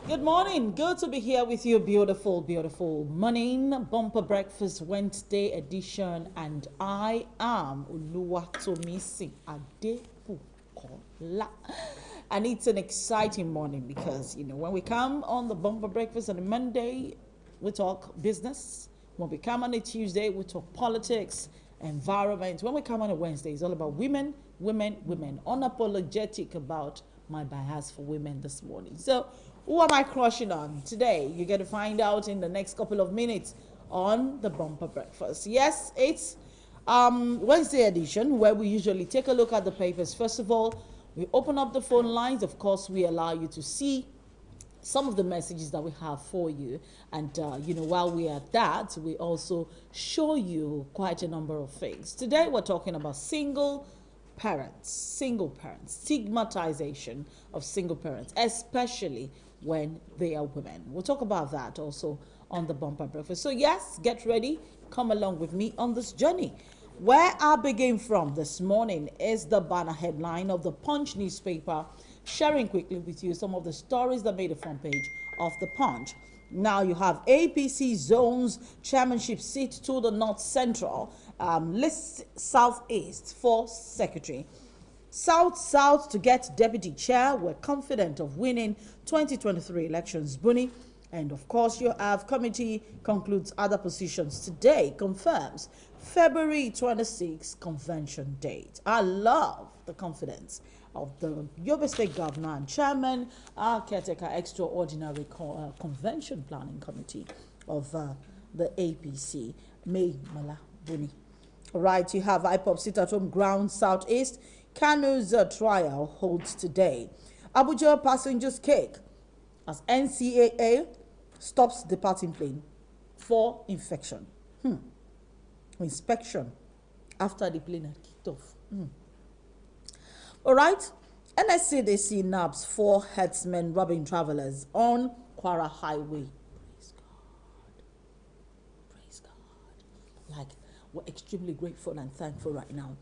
Good morning. Good to be here with you. Beautiful, beautiful morning. Bumper Breakfast Wednesday edition. And I am Uluwatomisi Adebukola. And it's an exciting morning because, when we come on the Bumper Breakfast on a Monday, we talk business. When we come on a Tuesday, we talk politics, environment. When we come on a Wednesday, it's all about women, women, women. Unapologetic about my bias for women this morning. So, who am I crushing on today? You're going to find out in the next couple of minutes on the Bumper Breakfast. Yes, it's Wednesday edition where we usually take a look at the papers. First of all, we open up the phone lines. Of course, we allow you to see some of the messages that we have for you, and while we are at that, we also show you quite a number of things. Today we're talking about single parents, stigmatization of single parents, especially when they are women. We'll talk about that also on the Bumper Breakfast. So yes, get ready, come along with me on this journey. Where I begin from this morning is the banner headline of the Punch newspaper, sharing quickly with you some of the stories that made the front page of the Punch. Now you have APC zones chairmanship seat to the North Central, lists Southeast for secretary. South to get deputy chair. We're confident of winning 2023 elections. Bunny. And of course, you have committee concludes other positions today, confirms February 26 convention date. I love the confidence of the Yobe State Governor and Chairman, caretaker extraordinary convention planning committee of the APC, May Mala Buni. All right, you have IPOP sit at home ground Southeast. Kanu's trial holds today. Abuja passengers cake as NCAA stops departing plane for infection. Inspection after the plane had kicked off. All right. NSCDC nabs 4 herdsmen robbing travelers on Kwara Highway. Praise God. Praise God. Like, we're extremely grateful and thankful right now.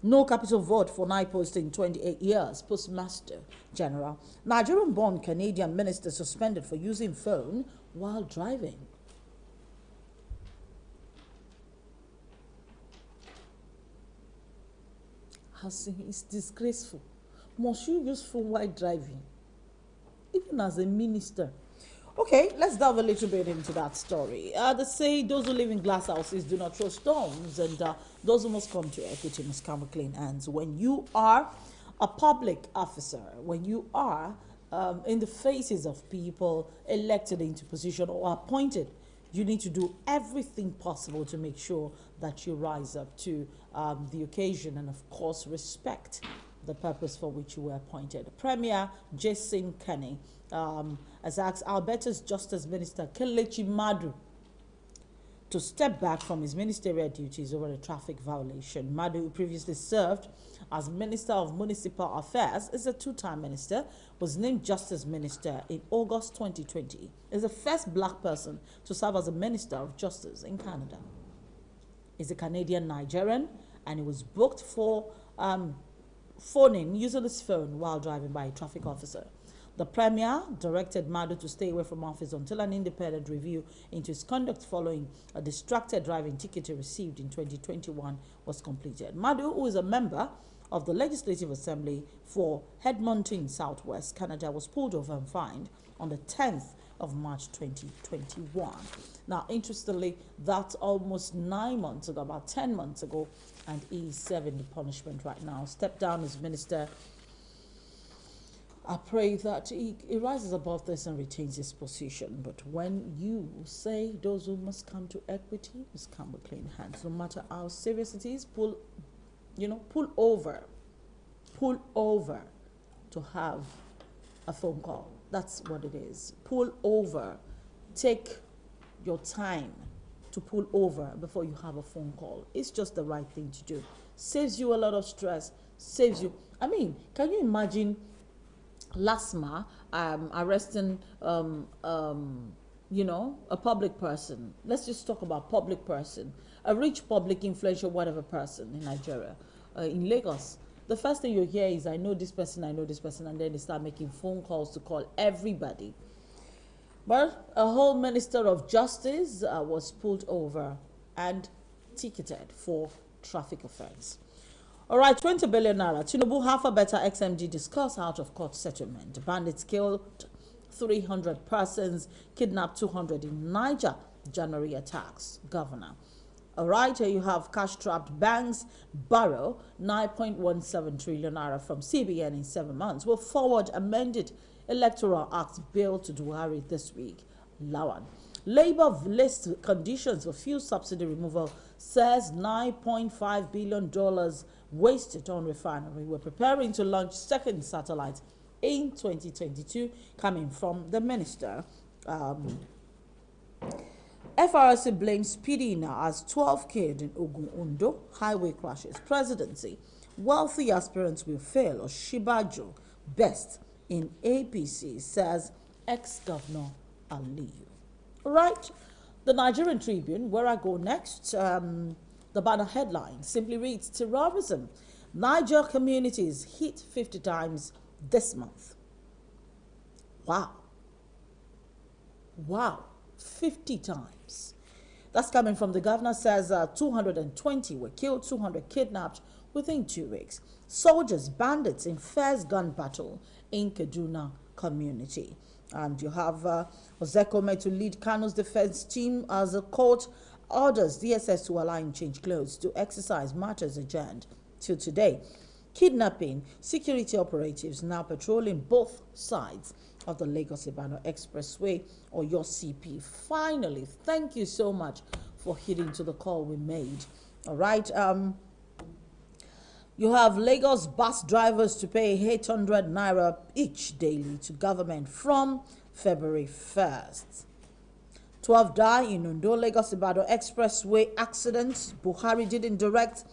No capital vote for NI post in 28 years, Postmaster General. Nigerian-born Canadian minister suspended for using phone while driving. It's disgraceful. Must you use phone while driving? Even as a minister. Okay, let's delve a little bit into that story. They say those who live in glass houses do not throw stones, and those who must come to equity must come with clean hands. When you are a public officer, when you are in the faces of people elected into position or appointed, you need to do everything possible to make sure that you rise up to the occasion and, of course, respect the purpose for which you were appointed. Premier Jason Kenney has asked Alberta's Justice Minister Kelechi Madu to step back from his ministerial duties over a traffic violation. Madu, who previously served as Minister of Municipal Affairs, is a two-time minister, was named Justice Minister in August 2020. Is the first black person to serve as a Minister of Justice in Canada. He's a Canadian Nigerian, and he was booked for phoning, using his phone while driving by a traffic officer. The Premier directed Madu to stay away from office until an independent review into his conduct following a distracted driving ticket he received in 2021 was completed. Madu, who is a member of the Legislative Assembly for Edmonton Southwest, Canada, was pulled over and fined on the 10th of March 2021. Now, interestingly, that's almost 9 months ago, about 10 months ago, and he's serving the punishment right now. Stepped down as minister. I pray that he rises above this and retains his position. But when you say those who must come to equity must come with clean hands, no matter how serious it is, pull over to have a phone call. That's what it is. Pull over. Take your time to pull over before you have a phone call. It's just the right thing to do. Saves you a lot of stress. Saves you. I mean, can you imagine LASMA arresting a public person? Let's just talk about public person, a rich, public, influential, whatever person in Nigeria, in Lagos. The first thing you hear is, I know this person, and then they start making phone calls to call everybody. But a whole Minister of Justice was pulled over and ticketed for traffic offense. All right, 20 billion naira. Tinubu, half a better XMD discuss out of court settlement. Bandits killed 300 persons, kidnapped 200 in Niger. January attacks. Governor. All right, here you have cash-strapped banks borrow 9.17 trillion naira from CBN in 7 months. Will forward amended Electoral Act bill to Buhari this week. Lawan. Labour lists conditions for fuel subsidy removal, says $9.5 billion wasted on refinery. We're preparing to launch second satellite in 2022, coming from the minister. FRC blames PD now as 12 killed in Ogun Ondo highway crashes. Presidency. Wealthy aspirants will fail. Oshibajo best in APC, says ex-governor Aliyu. Right. The Nigerian Tribune, where I go next, the banner headline simply reads, terrorism. Niger communities hit 50 times this month. Wow. Wow. 50 times. That's coming from the governor, says 220 were killed, 200 kidnapped within 2 weeks. Soldiers, bandits in fierce gun battle in Kaduna community. And you have Ozekome to lead Kano's defense team as a court orders DSS to allow him change clothes to exercise matters adjourned till today. Kidnapping, security operatives now patrolling both sides of the Lagos-Ibadan Expressway, or your CP. Finally, thank you so much for heeding to the call we made. All right. You have Lagos bus drivers to pay 800 naira each daily to government from February 1st. 12 die in Ondo Lagos-Ibadan Expressway accident. Buhari didn't direct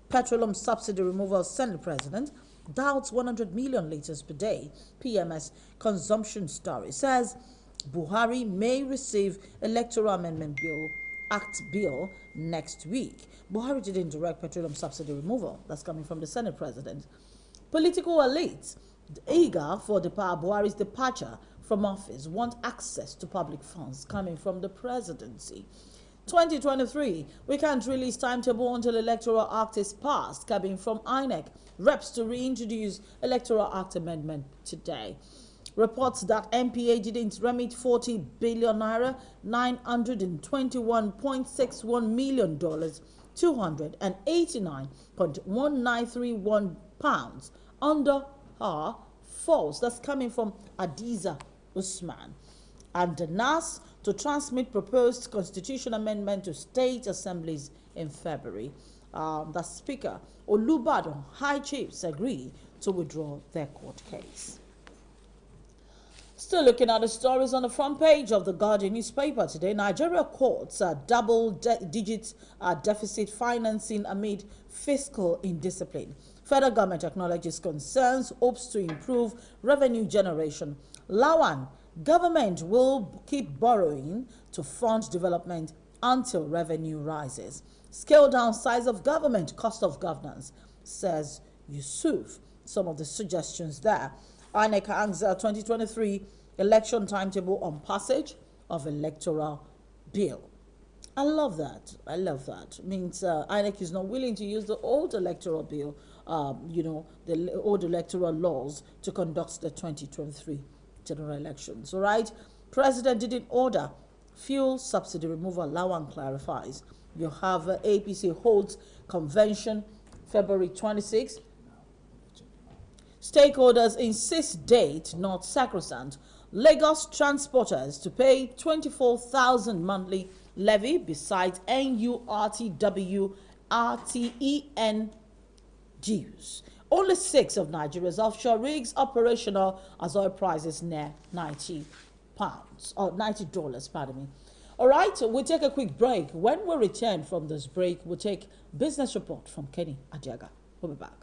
petroleum subsidy removal. Senate President doubts 100 million liters per day. PMS consumption story says Buhari may receive electoral amendment bill next week. Buhari didn't direct petroleum subsidy removal. That's coming from the Senate President. Political elites eager for Buhari's departure from office want access to public funds, coming from the presidency. 2023, we can't release timetable until Electoral Act is passed, coming from INEC. Reps to reintroduce Electoral Act amendment today. Reports that MPA didn't remit 40 billion naira, $921.61 million, 289.1931 pounds under her false. That's coming from Adiza Usman. And the NAS to transmit proposed constitution amendment to state assemblies in February. The Speaker, Olubadan High Chiefs agree to withdraw their court case. Still looking at the stories on the front page of the Guardian newspaper today, Nigeria courts double-digit deficit financing amid fiscal indiscipline. Federal government acknowledges concerns, hopes to improve revenue generation. Lawan, government will keep borrowing to fund development until revenue rises. Scale down size of government, cost of governance, says Yusuf. Some of the suggestions there. INEC hangs 2023 election timetable on passage of electoral bill. I love that. I love that. It means INEC is not willing to use the old electoral bill, the old electoral laws to conduct the 2023 general elections. All right. President didn't order fuel subsidy removal. Lawan clarifies. You have APC holds convention February 26th. Stakeholders insist date not sacrosanct. Lagos transporters to pay 24,000 monthly levy besides NURTW RTEN dues. Only 6 of Nigeria's offshore rigs operational as oil prices near $90, pardon me. All right, we'll take a quick break. When we return from this break, we'll take business report from Kenny Adiaga. We'll be back.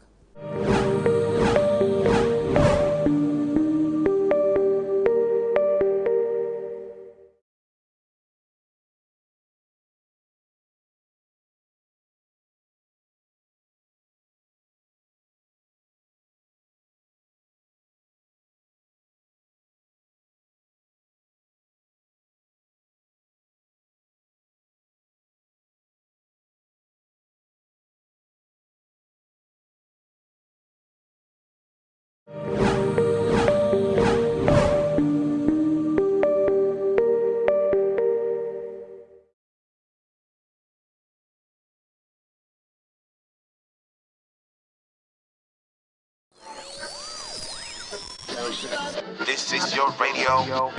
radio.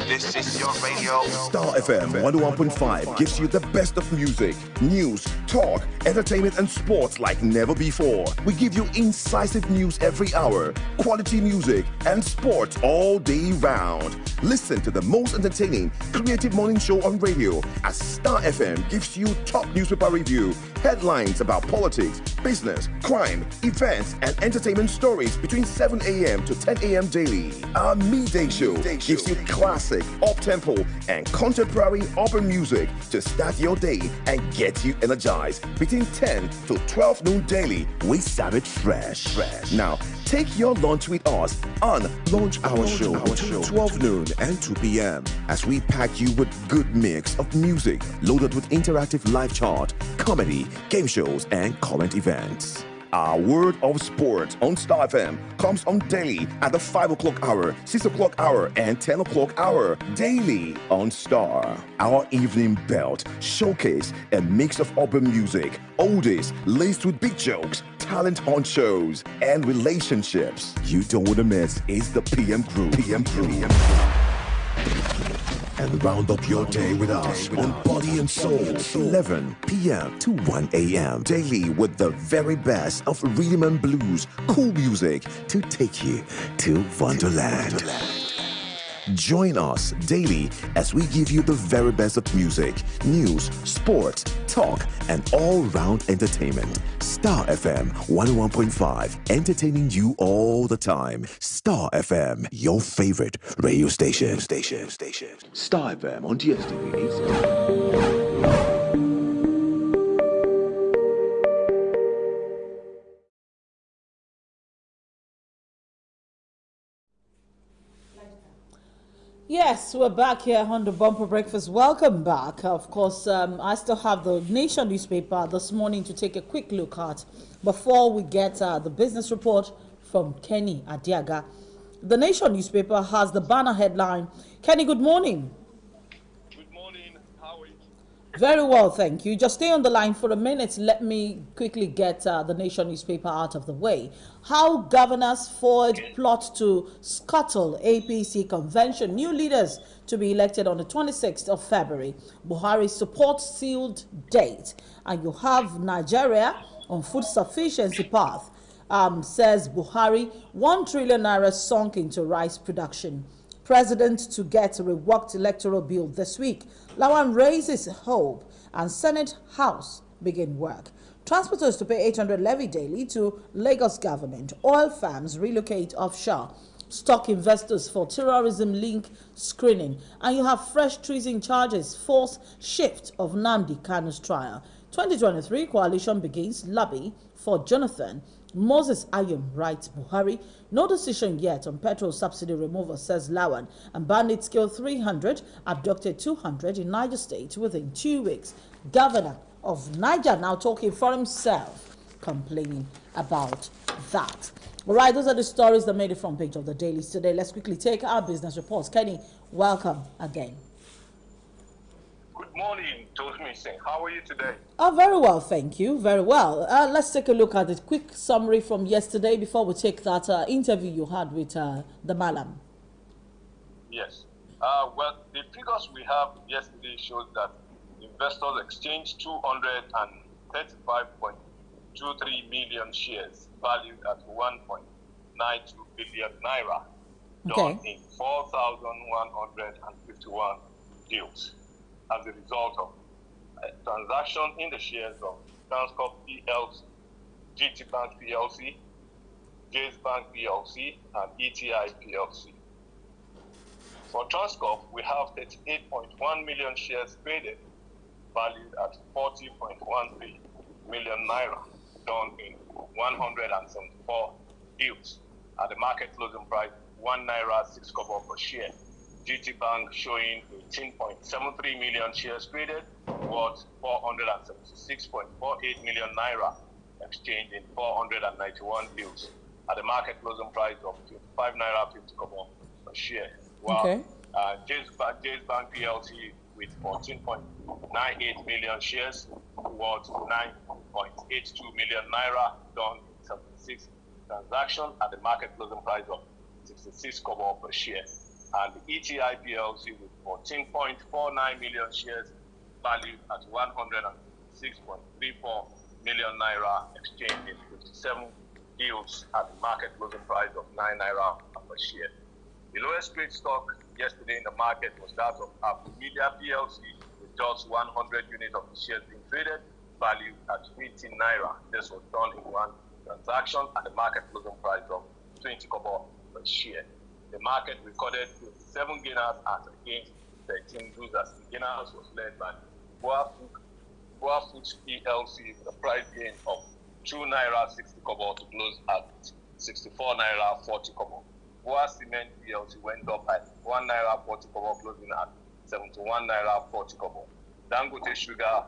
This is your radio. Star FM 101.5 gives you the best of music, news, talk, entertainment, and sports like never before. We give you incisive news every hour, quality music, and sports all day round. Listen to the most entertaining, creative morning show on radio as Star FM gives you top newspaper review, headlines about politics, business, crime, events, and entertainment stories between 7 a.m. to 10 a.m. daily. Our midday show gives you classic, up-tempo, and contemporary urban music to start your day and get you energized. Between 10 to 12 noon daily, we serve it fresh. Now, take your lunch with us on Lunch Hour Show between 12 noon and 2 p.m. as we pack you with good mix of music loaded with interactive live chart, comedy, game shows, and current events. Our word of sport on Star FM comes on daily at the 5 o'clock hour, 6 o'clock hour, and 10 o'clock hour. Daily on Star. Our evening belt showcase a mix of urban music, oldies laced with big jokes, talent hunt shows, and relationships. You don't want to miss is the PM Crew. And round up your day with us on Body and Soul, 11 p.m. to 1 a.m. Daily with the very best of rhythm and blues, cool music to take you to Wonderland. Join us daily as we give you the very best of music, news, sports, talk, and all-round entertainment. Star FM 101.5, entertaining you all the time. Star FM, your favorite radio station. Star FM on DSTV. Yes, we're back here on the Bumper Breakfast. Welcome back. Of course, I still have the Nation newspaper this morning to take a quick look at before we get the business report from Kenny Adiaga. The Nation newspaper has the banner headline. Kenny, good morning. Good morning. How are you? Very well, thank you. Just stay on the line for a minute. Let me quickly get the Nation newspaper out of the way. How governors forward plot to scuttle APC convention. New leaders to be elected on the 26th of February. Buhari support sealed date. And you have Nigeria on food sufficiency path. Says Buhari, 1 trillion naira sunk into rice production. President to get a reworked electoral bill this week. Lawan raises hope and Senate House begin work. Transporters to pay 800 levy daily to Lagos government. Oil farms relocate offshore. Stock investors for terrorism link screening. And you have fresh treason charges, force shift of Nnamdi Kanu's trial. 2023 coalition begins lobby for Jonathan. Moses Ayom writes Buhari, no decision yet on petrol subsidy removal, says Lawan. And bandits kill 300, abducted 200 in Niger State within 2 weeks. Governor of Niger now talking for himself, complaining about that. All right, those are the stories that made the front page of the dailies today. Let's quickly take our business reports. Kenny, welcome again. Good morning, Toasmi Singh. How are you today? Oh, very well, thank you. Very well. Let's take a look at a quick summary from yesterday before we take that interview you had with the Malam. Yes. Well, the figures we have yesterday showed that investors exchanged 235.23 million shares valued at 1.92 billion naira, done in 4,151 deals. As a result of a transaction in the shares of Transcorp PLC, GT Bank PLC, Jay's Bank PLC, and ETI PLC. For Transcorp, we have 38.1 million shares traded, valued at 40.13 million naira, done in 174 deals at the market closing price 1 naira 6 kobo per share. GT Bank showing 18.73 million shares traded, worth 476.48 million naira, exchanged in 491 deals at the market closing price of 25 naira 50 kobo per share. While Jay's Bank PLC with 14.98 million shares, worth 9.82 million naira, done in 76 transactions at the market closing price of 66 kobo per share. and the ETI PLC with 14.49 million shares valued at 106.34 million naira, exchanged in 57 deals at the market closing price of 9 naira per share. The lowest trade stock yesterday in the market was that of Apple Media PLC, with just 100 units of the shares being traded, valued at 18 naira. This was done in one transaction at the market closing price of 20 kobo per share. The market recorded 27 gainers as against 13 losers. The gainers was led by Boa Foods PLC with a price gain of 2 naira 60 kobo to close at 64 naira 40 kobo. Boa Cement PLC went up by 1 naira 40 kobo, closing at 71 naira 40 kobo. Dangote Sugar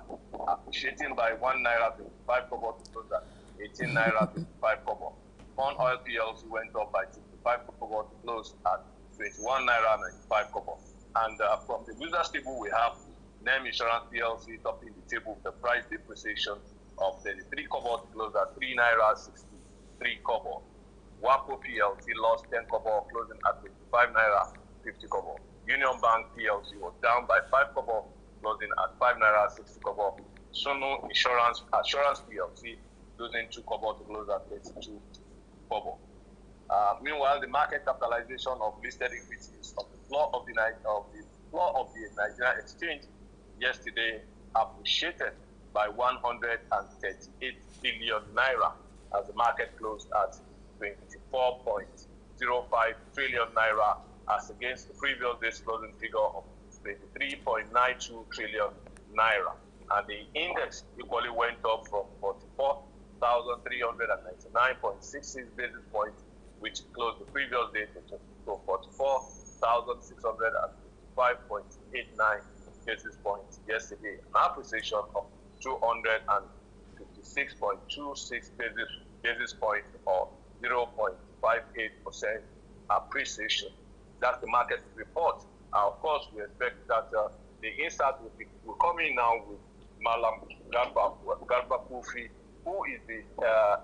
appreciating by 1 naira 55 kobo to close at 18 naira 55 kobo. Corn Oil PLC went up by 65 kobo to close at 21 naira 95 kobo. And from the users table, we have NEM Insurance PLC topping the table with the price depreciation of 33 kobo to close at 3 naira 63 kobo. WAPO PLC lost 10 kobo, closing at 25 naira 50 kobo. Union Bank PLC was down by 5 kobo, closing at 5 naira 60 kobo. Sunu Assurance PLC losing 2 kobo to close at 32 kobo. Meanwhile, the market capitalization of listed equities of the floor of the Nigerian exchange yesterday appreciated by 138 billion naira as the market closed at 24.05 trillion naira as against the previous day's closing figure of 23.92 trillion naira. And the index equally went up from 44,399.66 basis points, which closed the previous day, to 44,655.89 basis points yesterday, an appreciation of 256.26 basis points, or 0.58% appreciation. That's the market report. Of course, we expect that the insert will come in now with Malam Garba Kufi, who is the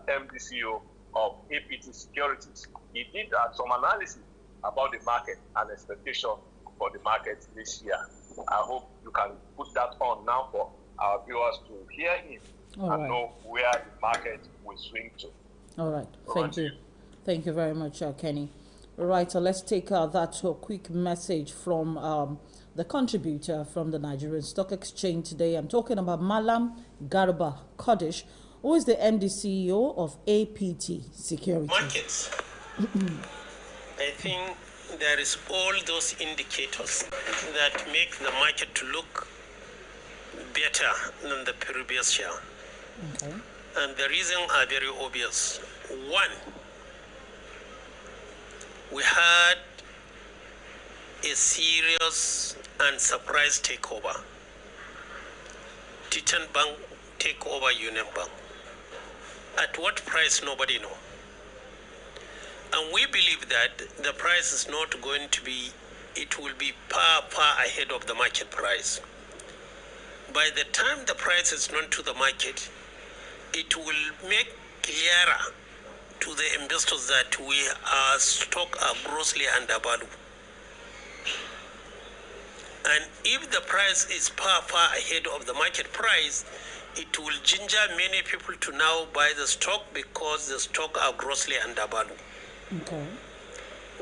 MD/CEO of APT Securities. He did some analysis about the market and expectation for the market this year. I hope you can put that on now for our viewers to hear him know where the market will swing to. All right. Thank you. Thank you very much, Kenny. All right, so let's take that quick message from the contributor from the Nigerian Stock Exchange today. I'm talking about Malam Garba Kodesh, who is the MD CEO of APT Securities. Markets. I think there is all those indicators that make the market to look better than the previous year. Okay. And the reasons are very obvious. One, we had a serious and surprise takeover. Titan Bank take over Union Bank. At what price, nobody knows. And we believe that the price is not going to be, it will be far ahead of the market price. By the time the price is known to the market, it will make clearer to the investors that our stock are grossly undervalued. And if the price is far ahead of the market price, it will ginger many people to now buy the stock because the stock are grossly undervalued. Okay.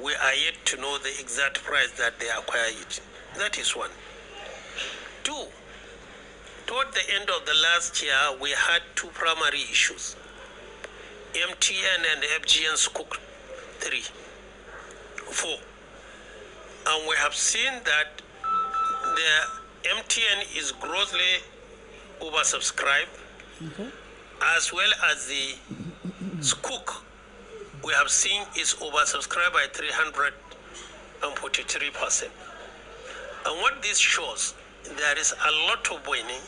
We are yet to know the exact price that they acquire it. That is one. Two, toward the end of the last year, we had two primary issues. MTN and FGN Sukuk 3, 4. And we have seen that the MTN is grossly oversubscribed, Okay. as well as the Sukuk we have seen is oversubscribed by 343%. And what this shows, there is a lot of money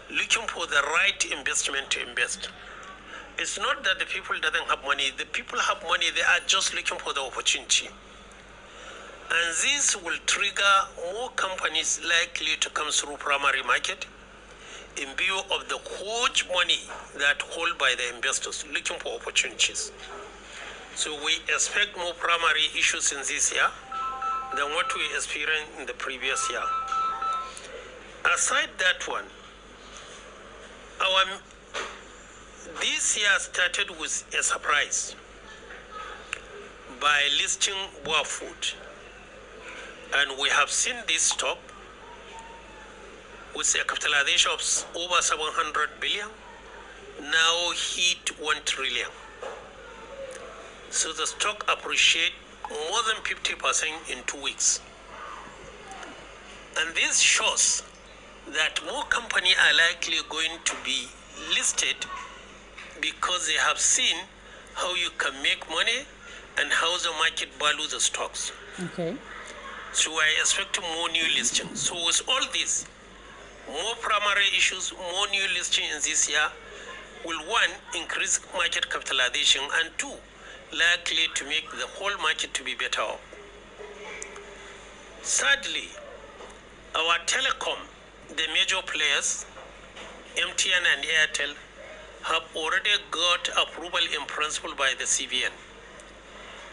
looking for the right investment to invest. It's not that the people doesn't have money. The people have money. They are just looking for the opportunity. And this will trigger more companies likely to come through primary market in view of the huge money that hold by the investors looking for opportunities. So we expect more primary issues in this year. than what we experienced in the previous year. Aside that one, this year started with a surprise by listing Boa Food, and we have seen this stock with a capitalization of over 700 billion, now hit 1 trillion. So the stock appreciate more than 50% in 2 weeks. And this shows that more companies are likely going to be listed because they have seen how you can make money and how the market values the stocks. Okay. So I expect more new listings. So with all this, more primary issues, more new listings in this year will, one, increase market capitalization, and two, likely to make the whole market to be better off. Sadly, our telecom, the major players, MTN and Airtel, have already got approval in principle by the CBN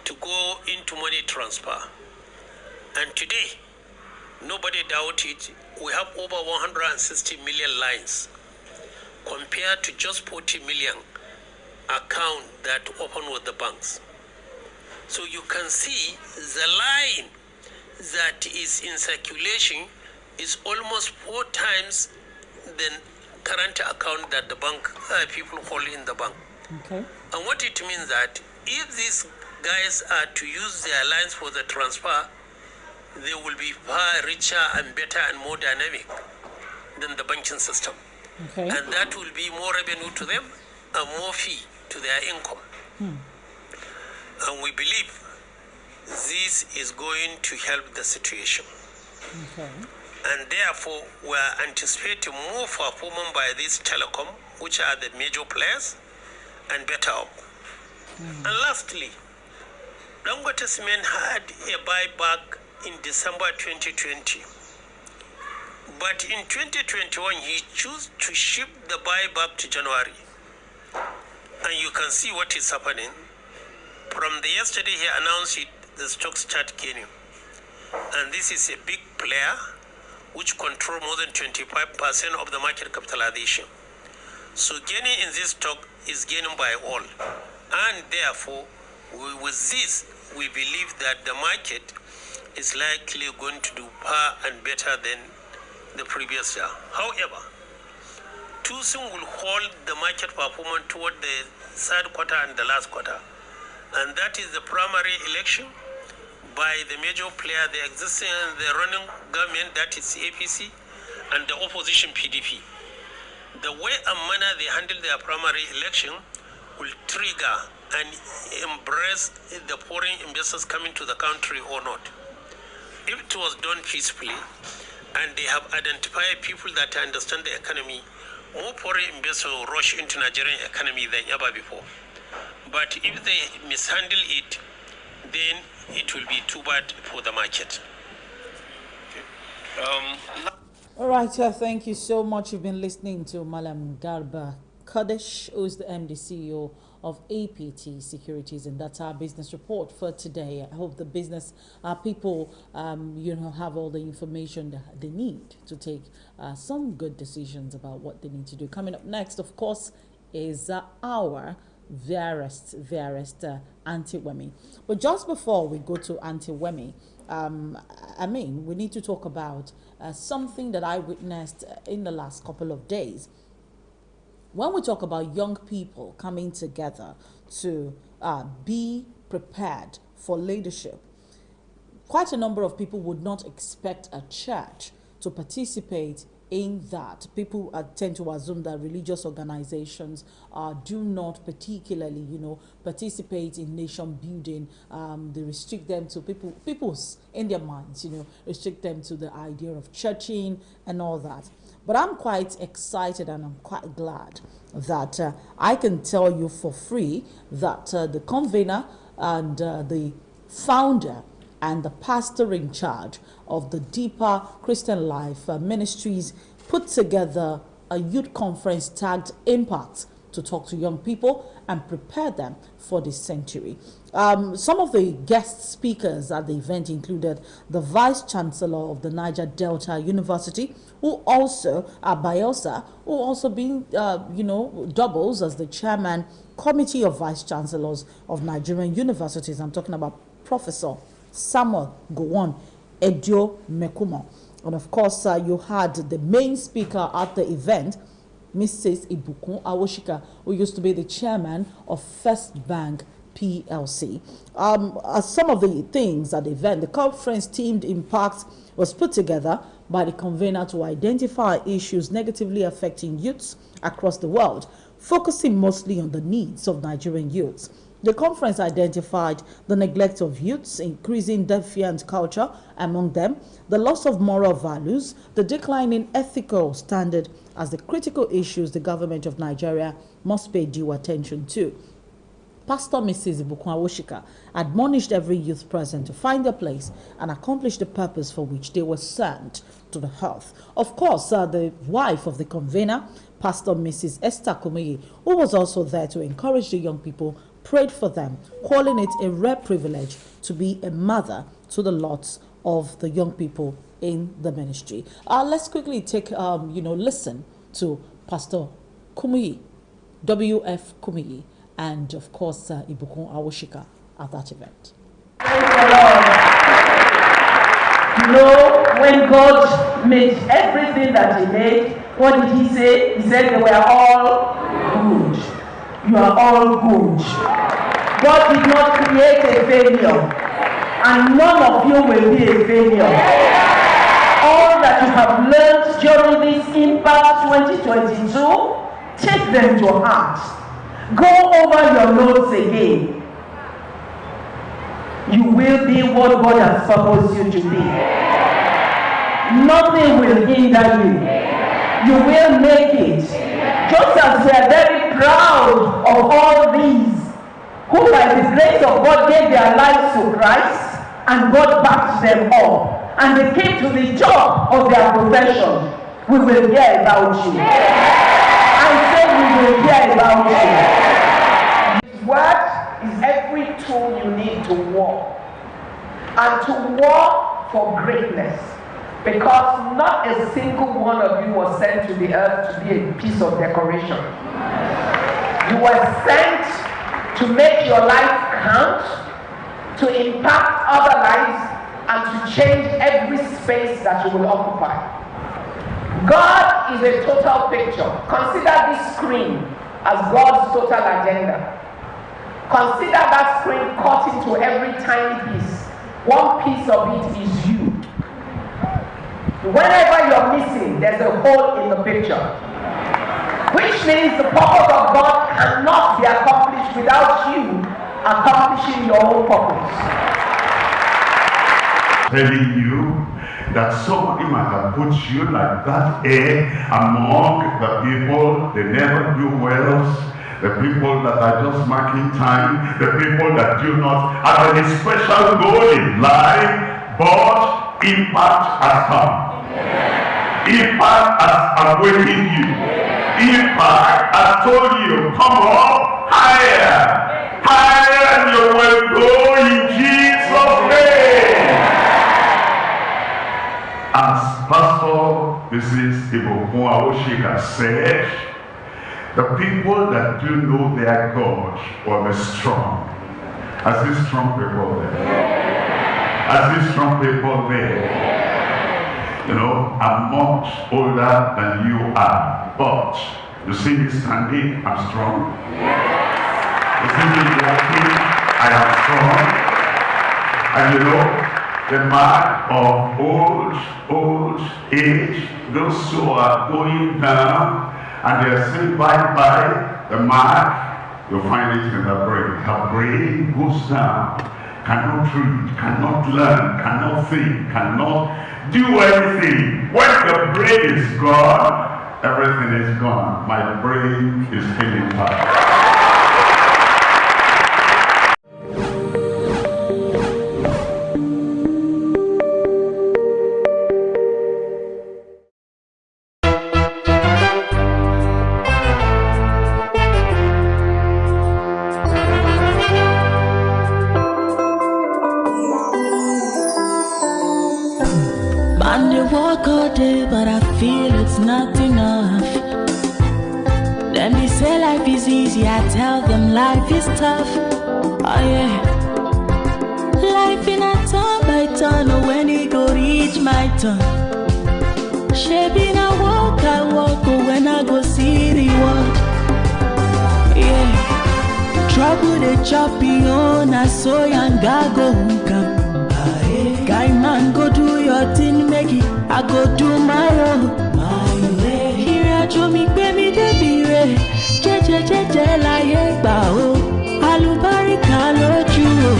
to go into money transfer. And today, nobody doubt it, we have over 160 million lines compared to just 40 million account that open with the banks. So you can see the line that is in circulation is almost 4 times the current account that the bank people hold in the bank. Okay. And what it means that if these guys are to use their lines for the transfer, they will be far richer and better and more dynamic than the banking system. Okay. And that will be more revenue to them and more fee to their income. And we believe this is going to help the situation. Okay. And therefore, we are anticipating more performance by this telecom, which are the major players, and better off. And lastly, Dangote Cement had a buyback in December 2020. But in 2021, he chose to shift the buyback to January. And you can see what is happening. From the yesterday he announced it, the stock start gaining. And this is a big player which control more than 25% of the market capitalization. So gaining in this stock is gaining by all. And therefore, with this, we believe that the market is likely going to do far and better than the previous year. However, two things will hold the market performance toward the third quarter and the last quarter. And that is the primary election by the major player, the existing and the running government, that is APC, and the opposition PDP. The way and manner they handle their primary election will trigger and embrace the foreign investors coming to the country or not. If it was done peacefully, and they have identified people that understand the economy, more foreign investors will rush into Nigerian economy than ever before. But if they mishandle it, then it will be too bad for the market. All right, thank you so much. You've been listening to Malam Garba Kadesh, who is the MD CEO of APT Securities, and that's our business report for today. I hope the business people, have all the information that they need to take some good decisions about what they need to do. Coming up next, of course, is our Verest Auntie Wemi. But just before we go to Auntie Wemi, we need to talk about something that I witnessed in the last couple of days. When we talk about young people coming together to be prepared for leadership, quite a number of people would not expect a church to participate in that. People tend to assume that religious organizations do not particularly, participate in nation building. They restrict them to people's in their minds, restrict them to the idea of churching and all that. But I'm quite excited and I'm quite glad that I can tell you for free that the convener and the founder and the pastor in charge of the Deeper Christian Life Ministries put together a youth conference tagged Impact to talk to young people and prepare them for this century. Some of the guest speakers at the event included the Vice Chancellor of the Niger Delta University, who also, Bayelsa, who also been, doubles as the chairman Committee of Vice Chancellors of Nigerian Universities. I'm talking about Professor Samuel Gowon Edio Mekumo. And of course, you had the main speaker at the event, Mrs. Ibukun Awoshika, who used to be the chairman of First Bank PLC. As some of the things at the event, the conference teamed impact was put together by the convener to identify issues negatively affecting youths across the world, focusing mostly on the needs of Nigerian youths. The conference identified the neglect of youths, increasing defiant culture among them, the loss of moral values, the decline in ethical standard as the critical issues the government of Nigeria must pay due attention to. Pastor Mrs. Ibukun Awoshika admonished every youth present to find their place and accomplish the purpose for which they were sent to the earth. Of course, the wife of the convener, Pastor Mrs. Esther Kumeyi, who was also there to encourage the young people, prayed for them, calling it a rare privilege to be a mother to the lots of the young people in the ministry. Let's quickly take, listen to Pastor Kumeyi, W.F. Kumeyi, and of course, Ibukun Awoshika at that event. You know, when God made everything that He made, what did He say? He said they were all good. You are all good. God did not create a failure, and none of you will be a failure. All that you have learned during this Impact 2022, take them to heart. Go over your notes again. You will be what God has purposed you to be. Nothing will hinder you. You will make it. Just as we are very proud of all these who by the grace of God gave their lives to Christ and God backed them up and they came to the job of their profession, we will hear about you. I say we will hear about you. His word is every tool you need to walk and to walk for greatness. Because not a single one of you was sent to the earth to be a piece of decoration. You were sent to make your life count, to impact other lives, and to change every space that you will occupy. God is a total picture. Consider this screen as God's total agenda. Consider that screen cut into every tiny piece. One piece of it is you. Whenever you're missing, there's a hole in the picture. Which means the purpose of God cannot be accomplished without you accomplishing your own purpose. Telling you that somebody might have put you like that among the people, they never do well, the people that are just marking time, the people that do not have any special goal in life, but impact has come. Impact has awakened you. Impact has told you, come up higher. Higher you will go in Jesus' name. As Pastor Mrs. Ibukun Awoshika said, the people that do know their God will be strong. As these strong people there. As these strong people there. You know, I'm much older than you are, but you see me standing, I'm strong. You see me walking, I am strong. And you know, the mark of old age, those who are going down and they're saying bye-bye, the mark, you'll find it in the brain. The brain goes down, cannot read, cannot learn, cannot think, cannot do anything. When the brain is gone, everything is gone. My brain is feeling tired. And they walk all day, but I feel it's not enough. Let me say life is easy, I tell them life is tough. Oh yeah. Life in a turn by turn, oh when it go reach my turn. Shaping I walk, oh when I go see the world. Yeah. Trouble they chop you on, I saw young guy go come. Guy man go do your thing, make it, I go do my own. My way. Here I show me baby the be je la ye gba o. Alubarika lójú o.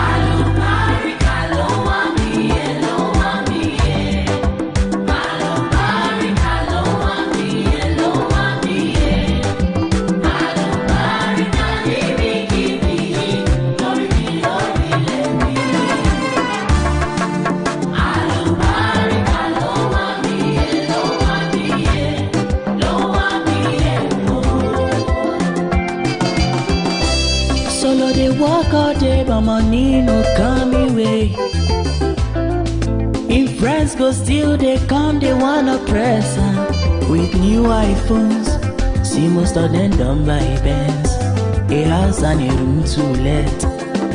Alubarika ló wà mí yẹ, ló wà mí yẹ. Alubarika ló wà mí yẹ, ló wà mí yẹ. Alubarika níbi kíbi lórí mi lórí lẹ́mí. Alubarika ló wà mí yẹ, ló wà mí yẹ, ló wà mí yẹ. Solo they walk all day, but money no come away. If friends go still, they come, they wanna press with new iPhones. See most of them done by Benz, a house and a room to let.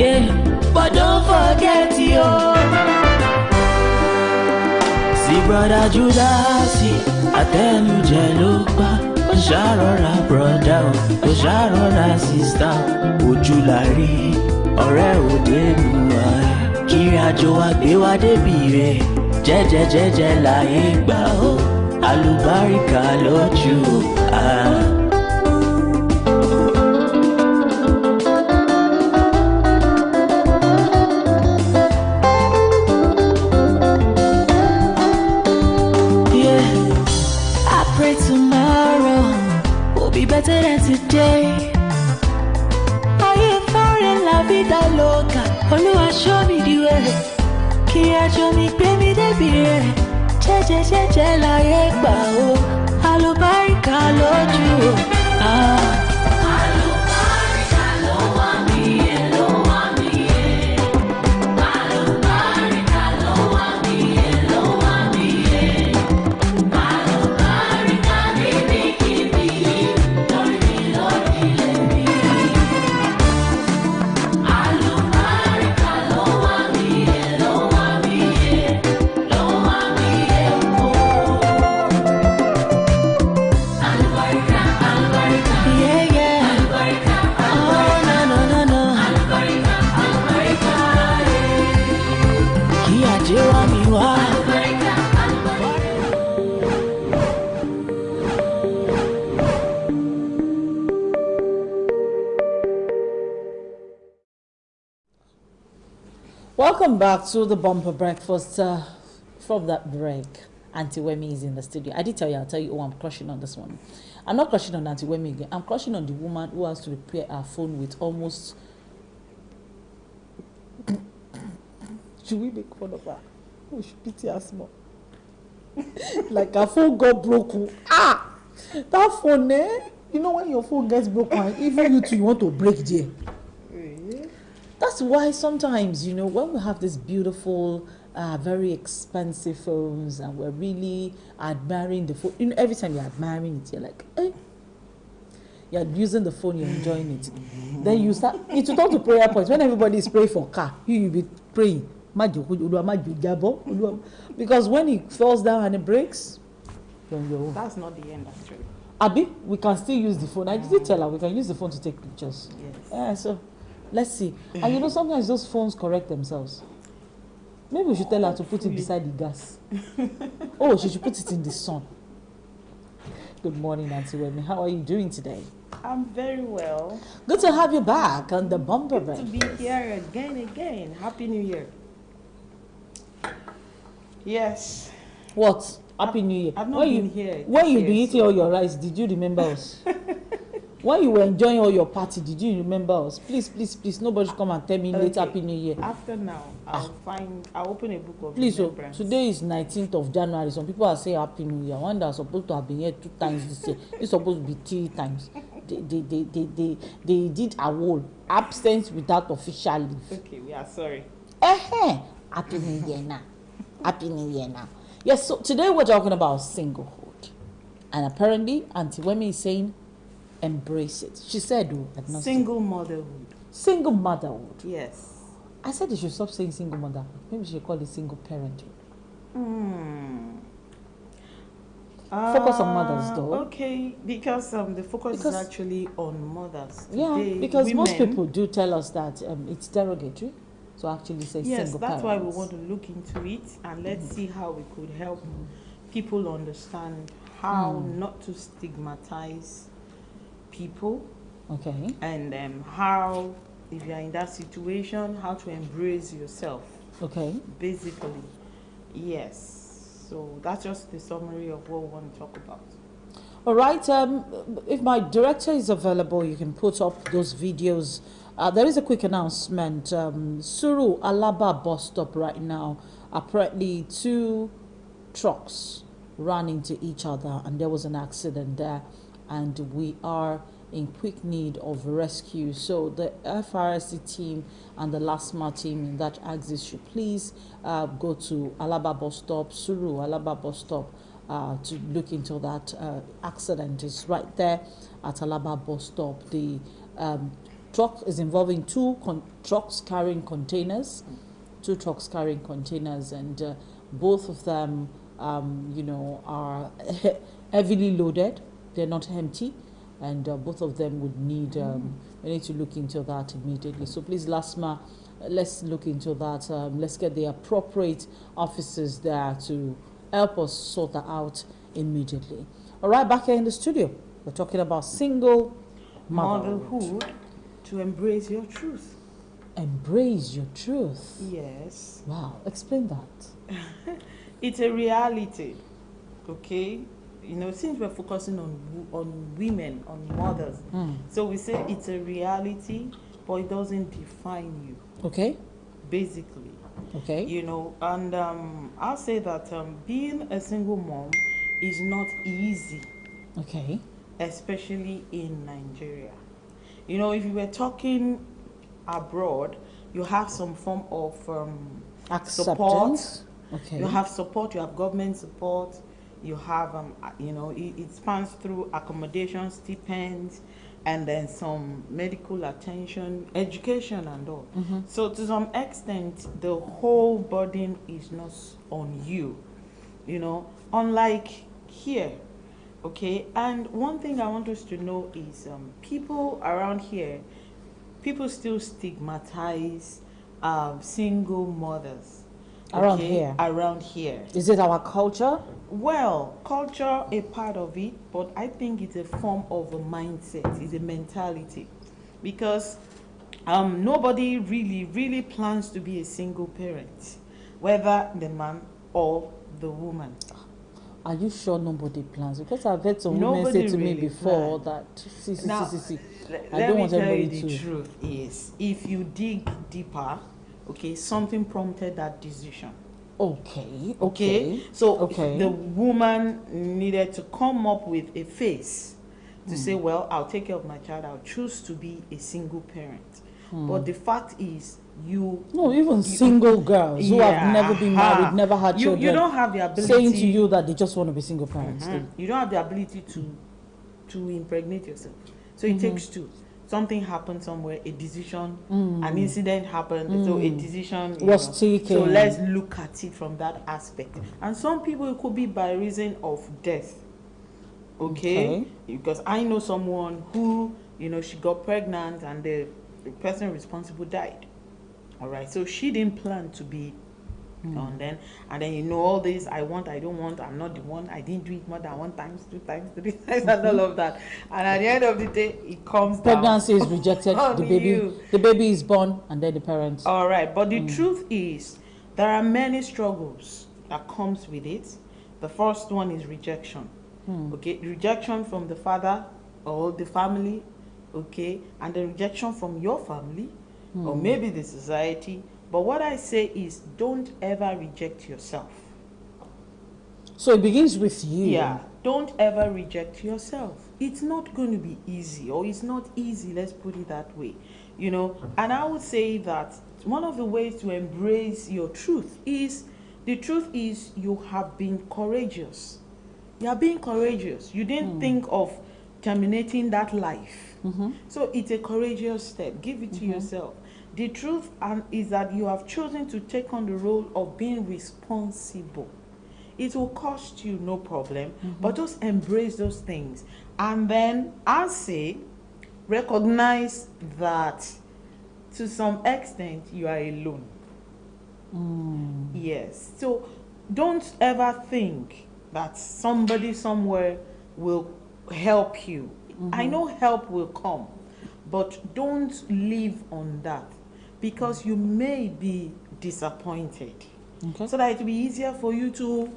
Yeah, but don't forget yo. See brother Judas, I tell you Jelupa. Ojárọ̀ra brother o, ojárọ̀ra sister, ojúlárí ọ̀rẹ́ òde lùwà. Kiri àjò wa gbé wa débi rẹ̀, jẹ́jẹ́jẹ́jẹ́ láyé gbà ó, àlùbáríkà lójú à. Better than today. Are you foreign la vida loca? Oluwa show me the way. Kí a show me baby the beer. Je la ye gba o. Alubarika lójú o. Alubarika ló wà mí yẹ, ló wà mí yẹ. Alubarika ló wà mí yẹ, ló wà mí yẹ. Alubarika níbi kíbi. Welcome back to the bumper breakfast. From that break, Auntie Wemi is in the studio. I did tell you, I'll tell you, I'm crushing on this one. I'm not crushing on Auntie Wemi again. I'm crushing on the woman who has to repair her phone with almost... Should we make fun of her? We should pity her small. Like her phone got broken. That phone, you know when your phone gets broken, even you two, you want to break there. That's why sometimes, you know, when we have this beautiful, very expensive phones and we're really admiring the phone, you know, every time you're admiring it, you're like, eh. You're using the phone, you're enjoying it. Then you start, it will turn to prayer points. When everybody is praying for car, you'll be praying. Because when it falls down and it breaks, that's not the end, actually. Abi, we can still use the phone. I did tell her we can use the phone to take pictures. Yes. Yeah, so let's see. And you know, sometimes those phones correct themselves. Maybe we should tell her to put it beside the gas. Oh, she should put it in the sun. Good morning, Auntie Wemi. How are you doing today? I'm very well. Good to have you back on the bumper break. To be here again. Happy New Year. Yes. What? Happy New Year. I've not been here. When you been eating all your rice, did you remember us? When you were enjoying all your party, did you remember us? Please, nobody should come and tell me late Happy New Year. After now, I'll open a book of please, remembrance. Today is 19th of January. Some people are saying Happy New Year. One that's supposed to have been here 2 times this year. It's supposed to be 3 times. They did a whole absence without official leave. Okay, we are sorry. Happy New Year now. Happy New Year now. Yes, so today we're talking about singlehood. And apparently, Auntie Wemi is saying, embrace it. She said, Single motherhood. Single motherhood. Yes. I said they should stop saying single motherhood. Maybe she should call it single parenthood. Focus on mothers, though. Okay, because the focus is actually on mothers. Yeah, Today, because most people do tell us that it's derogatory to actually say yes, single that's parents. why we want to look into it and let's see how we could help people understand how not to stigmatize people. Okay. And how, if you're in that situation, how to embrace yourself. Okay. Basically, yes. So that's just the summary of what we want to talk about. All right. If my director is available, you can put up those videos. There is a quick announcement. Suru Alaba bus stop right now. Apparently, 2 trucks ran into each other, and there was an accident there, and we are in quick need of rescue. So the FRSC team and the LASMA team in that axis should please go to Alaba bus stop, Suru Alaba bus stop, to look into that accident. Is right there at Alaba bus stop. The truck is involving 2 trucks carrying containers, 2 trucks carrying containers, and both of them, are heavily loaded. They're not empty. And both of them would need, we need to look into that immediately. So please, LASMA, let's look into that. Let's get the appropriate officers there to help us sort that out immediately. All right, back here in the studio, we're talking about single motherhood. To embrace your truth. Embrace your truth. Yes. Wow, explain that. It's a reality, okay? Since we're focusing on women, on mothers, so we say it's a reality, but it doesn't define you. Okay. Basically. Okay. And I'll say that being a single mom is not easy. Okay. Especially in Nigeria. If you were talking abroad, you have some form of support. Okay. You have support, you have government support. You have, it spans through accommodation, stipends, and then some medical attention, education and all. So to some extent, the whole burden is not on you, unlike here, okay? And one thing I want us to know is people around here, people still stigmatize single mothers. Around here? Around here. Is it our culture? Well, culture a part of it, but I think it's a form of a mindset, it's a mentality. Because nobody really plans to be a single parent, whether the man or the woman. Are you sure nobody plans? Because I've heard some women say to me before that, see, I don't want everybody to. The truth is, if you dig deeper, okay, something prompted that decision. Okay. So the woman needed to come up with a face to say, well, I'll take care of my child. I'll choose to be a single parent. But the fact is, single girls who have never been married, never had children, you don't have the ability saying to you that they just want to be single parents. You don't have the ability to impregnate yourself. So it takes 2. Something happened somewhere, a decision, an incident happened, so a decision was taken. So let's look at it from that aspect. And some people, it could be by reason of death. Okay? Because I know someone who, she got pregnant and the person responsible died. All right, so she didn't plan to be on then, and then all this, I want, I don't want, I'm not the one, I didn't do it more than 1 time, 2 times, 3 times, and all of that. And at the end of the day, it comes pregnancy is rejected, the baby is born, and then the parents. All right, but the truth is, there are many struggles that comes with it. The first one is rejection. Okay, rejection from the father or the family, okay, and the rejection from your family, or maybe the society. But what I say is, don't ever reject yourself. So it begins with you. Yeah, don't ever reject yourself. It's not going to be easy, or it's not easy, let's put it that way. And I would say that one of the ways to embrace your truth is the truth is you have been courageous. You are being courageous. You didn't think of terminating that life. So it's a courageous step. Give it to yourself. The truth is that you have chosen to take on the role of being responsible. It will cost you, no problem, but just embrace those things. And then I say, recognize that to some extent you are alone. Yes. So don't ever think that somebody somewhere will help you. I know help will come, but don't live on that, because you may be disappointed. So that it will be easier for you to,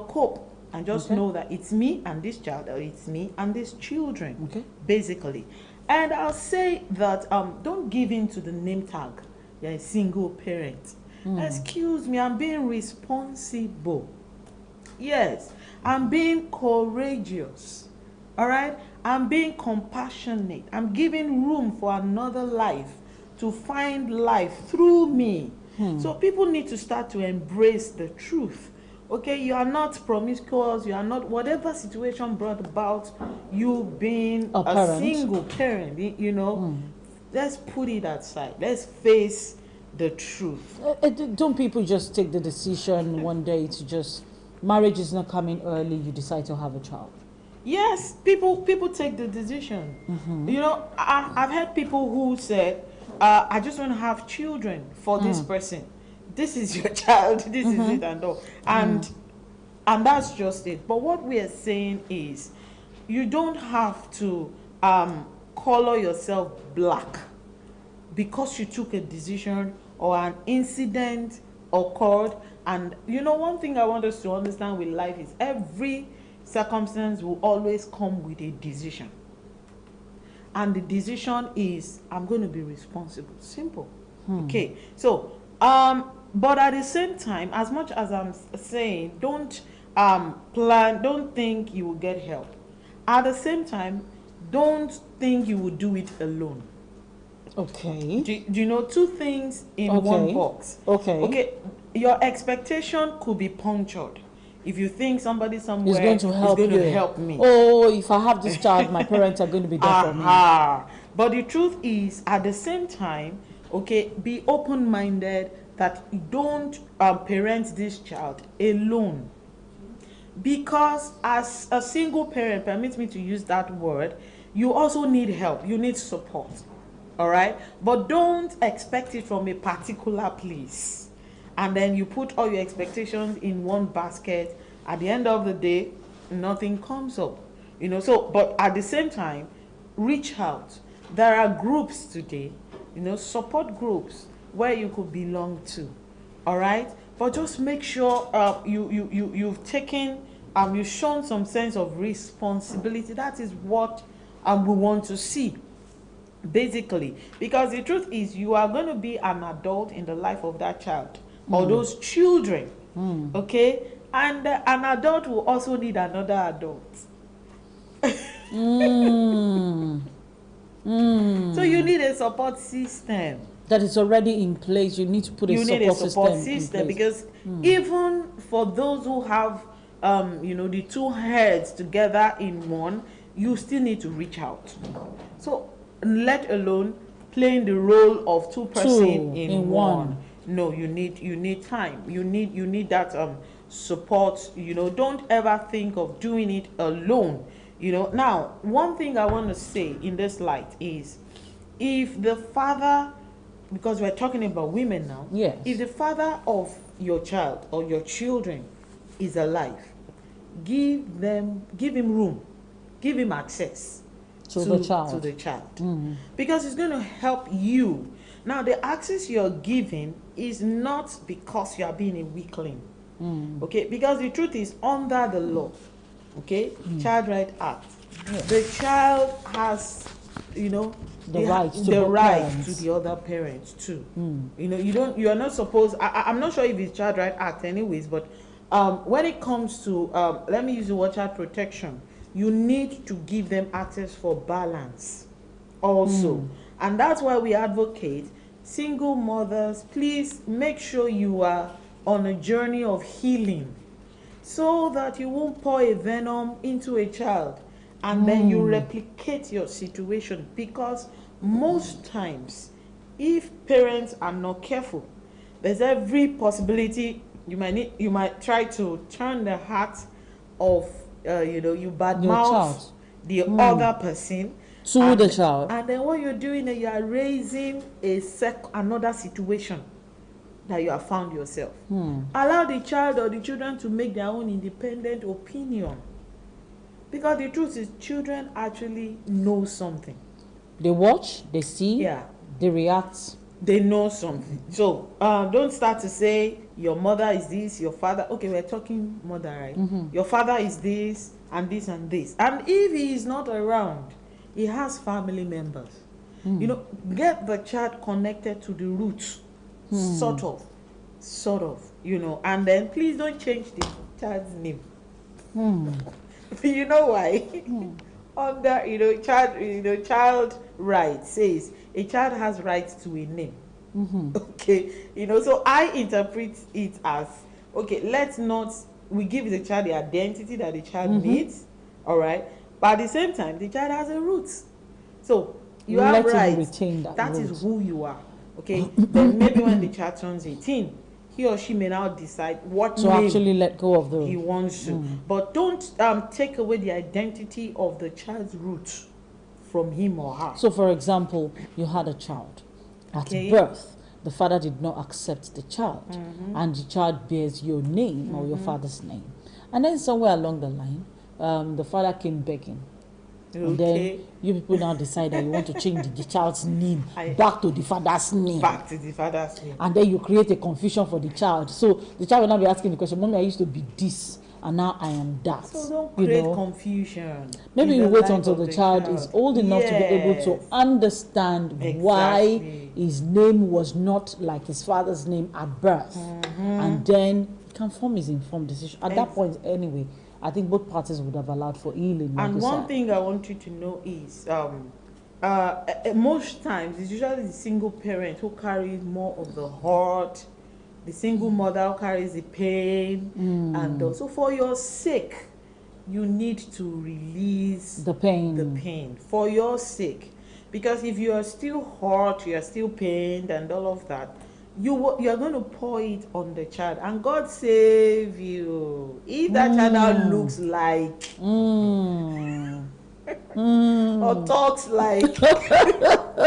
cope and just know that it's me and this child, or it's me and these children, basically. And I'll say that don't give in to the name tag. You're a single parent. Excuse me, I'm being responsible. Yes, I'm being courageous. All right, I'm being compassionate. I'm giving room for another life to find life through me. So people need to start to embrace the truth. Okay, you are not promiscuous. You are not, whatever situation brought about you being a single parent, let's put it aside. Let's face the truth. Don't people just take the decision one day to just, marriage is not coming early, you decide to have a child? Yes, people take the decision. I've heard people who said, I just want to have children for this person. This is your child, this is it and all. And that's just it. But what we are saying is, you don't have to color yourself black because you took a decision or an incident occurred. And one thing I want us to understand with life is every circumstance will always come with a decision. And the decision is, I'm going to be responsible. Simple. Okay. So, but at the same time, as much as I'm saying, don't don't think you will get help. At the same time, don't think you will do it alone. Okay. Do you know two things in one box? Okay. Your expectation could be punctured. If you think somebody somewhere is going to help me. Oh, if I have this child, my parents are going to be there for me. But the truth is, at the same time, be open-minded that you don't parent this child alone. Because as a single parent, permit me to use that word, you also need help. You need support. All right? But don't expect it from a particular place. And then you put all your expectations in one basket. At the end of the day, nothing comes up. But at the same time, reach out. There are groups today, support groups where you could belong to. All right? But just make sure you've taken, you've shown some sense of responsibility. That is what we want to see. Basically, because the truth is, you are going to be an adult in the life of that child or those children, okay? And an adult will also need another adult. So you need a support system that is already in place. You need to put a support system because even for those who have the two heads together in one, you still need to reach out. So let alone playing the role of two persons in one. No, you need time. You need that support. Don't ever think of doing it alone. Now, one thing I want to say in this light is, if the father, because we're talking about women now, if the father of your child or your children is alive, give him room, give him access to the child. Because it's going to help you. Now, the access you're giving is not because you are being a weakling. Okay, because the truth is, under the law, Child Right Act, the child has the right to the other parents too. You are not supposed, I'm not sure if it's Child Right Act anyways, but when it comes to let me use the word child protection, you need to give them access for balance also. And that's why we advocate single mothers, please make sure you are on a journey of healing, so that you won't pour a venom into a child and then you replicate your situation. Because most times, if parents are not careful, there's every possibility you might try to turn the heart of you badmouth the other person to the child, and then what you're doing is you are raising another situation that you have found yourself. Allow the child or the children to make their own independent opinion, because the truth is children actually know something. They watch, they see, they react, they know something. So don't start to say your mother is this, your father. Okay, we're talking mother, right? Your father is this and this and this, and if he is not around, he has family members. Get the child connected to the roots, sort of, and then please don't change the child's name. You know why? Under child rights says a child has rights to a name. Okay, so I interpret it as, okay, we give the child the identity that the child needs, all right, but at the same time the child has a root, so you have rights. Retain that root. Is who you are. Okay, then maybe when the child turns 18, he or she may now decide what to actually let go of the he wants to. But don't take away the identity of the child's roots from him or her. So, for example, you had a child. At birth, the father did not accept the child, and the child bears your name or your father's name. And then somewhere along the line, the father came begging. And then you people now decide that you want to change the child's name back to the father's name. And then you create a confusion for the child. So the child will now be asking the question, Mommy, I used to be this, and now I am that. So don't create confusion. Maybe you wait until the child is old enough to be able to understand why his name was not like his father's name at birth. And then he can form his informed decision. At that point, anyway, I think both parties would have allowed for healing. And one thing I want you to know is, most times, it's usually the single parent who carries more of the hurt, the single mother who carries the pain, and so for your sake, you need to release the pain. For your sake, because if you are still hurt, you are still pained, and all of that, you are going to pour it on the child, and God save you if that child now looks like or talks like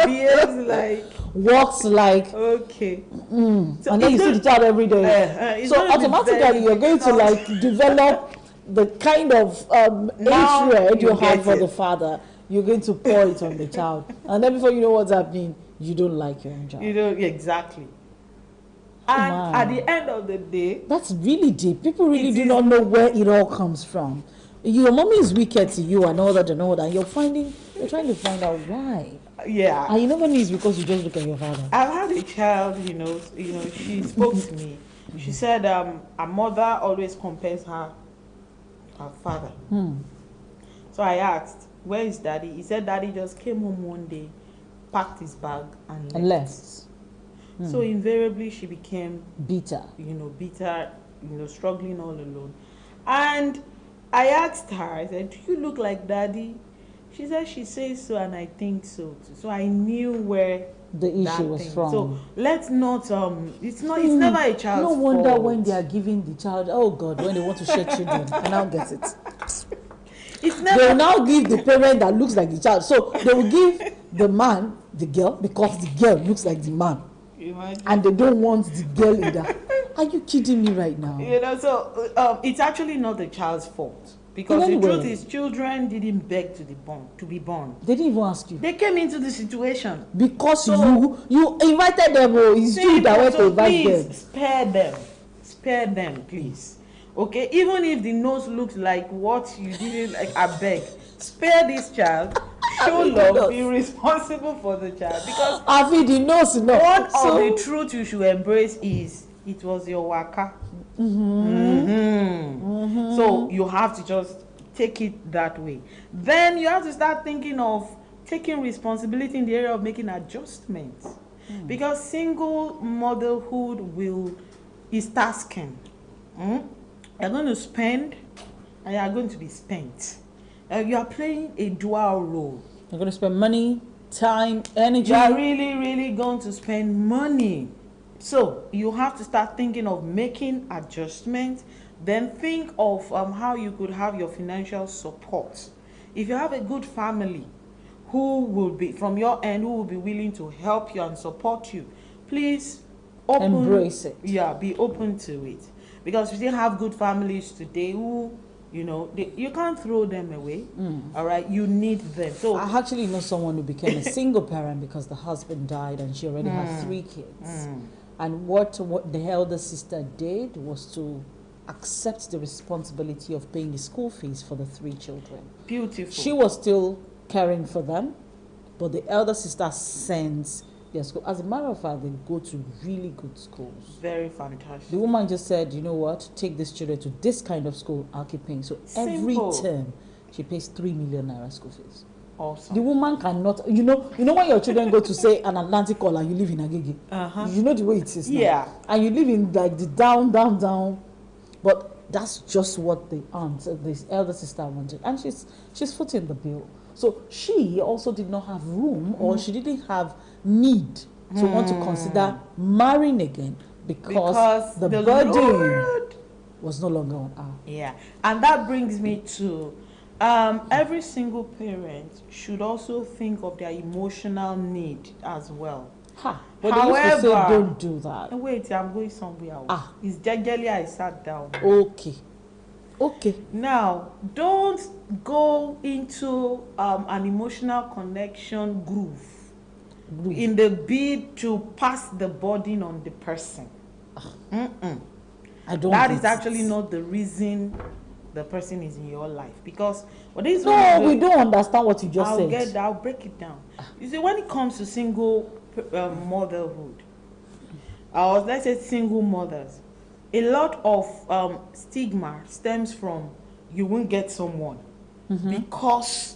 behaves like, walks like, so and then you see the child every day, so automatically you're going to like develop the kind of hatred you have for the father. You're going to pour it on the child, and then before you know what's happening, you don't like your own child. You don't exactly. And at the end of the day, that's really deep. People really do not know where it all comes from. Your mommy is wicked to you and all that, and you're trying to find out why. Yeah. And you know when it's because you just look at your father. I've had a child, she spoke to me. She said her mother always compares her father. So I asked, where is daddy? He said daddy just came home one day, packed his bag and left. So invariably she became bitter, struggling all alone. And I asked her, I said, do you look like daddy? She said she says so, and I think so too. So I knew where the issue was from. So let's not it's never a child's fault. No wonder when they are giving the child, oh God, when they want to share children, I now get it. They will now give the parent that looks like the child. So they will give the man the girl because the girl looks like the man. Imagine. And they don't want the girl either. Are you kidding me right now? So it's actually not the child's fault, because the truth is children didn't beg to be born. They didn't even ask you. They came into the situation because you invited them. It's you that went to invite them. Spare them, please. Okay, even if the nose looks like what you didn't like, I beg, spare this child. Show love, be responsible for the child, because one of the truth you should embrace is it was your waka. So you have to just take it that way. Then you have to start thinking of taking responsibility in the area of making adjustments, because single motherhood will is tasking. You're going to spend and you're going to be spent. You are playing a dual role. You're going to spend money, time, energy. You are really, really going to spend money. So you have to start thinking of making adjustments. Then think of how you could have your financial support. If you have a good family who will be, from your end, who will be willing to help you and support you, please embrace it. Yeah, be open to it. Because we still have good families today who, you know, you can't throw them away. All right, you need them. So I actually know someone who became a single parent because the husband died and she already had 3 kids. And what the elder sister did was to accept the responsibility of paying the school fees for the 3 children. Beautiful. She was still caring for them, but the elder sister sends their school. As a matter of fact, they go to really good schools. Very fantastic. The woman just said, you know what, take these children to this kind of school, I'll keep paying. So every term, she pays 3 million naira school fees. Awesome. The woman cannot, you know when your children go to say an Atlantic Call and you live in Agege, you know the way it is now. Yeah. And you live in like the down. But that's just what the aunt, this elder sister wanted. And she's footing the bill. So she also did not have room, or she didn't have need to want to consider marrying again because the burden Lord was no longer on her. Yeah. And that brings me to every single parent should also think of their emotional need as well. But they used to say don't do that. Wait, I'm going somewhere else. It's jejely I sat down. Okay. Now, don't go into an emotional connection groove in the bid to pass the burden on the person. I don't. That is actually not the reason the person is in your life, because we don't understand what you just said. I'll break it down. You see, when it comes to single motherhood, or let's say single mothers, a lot of stigma stems from you won't get someone because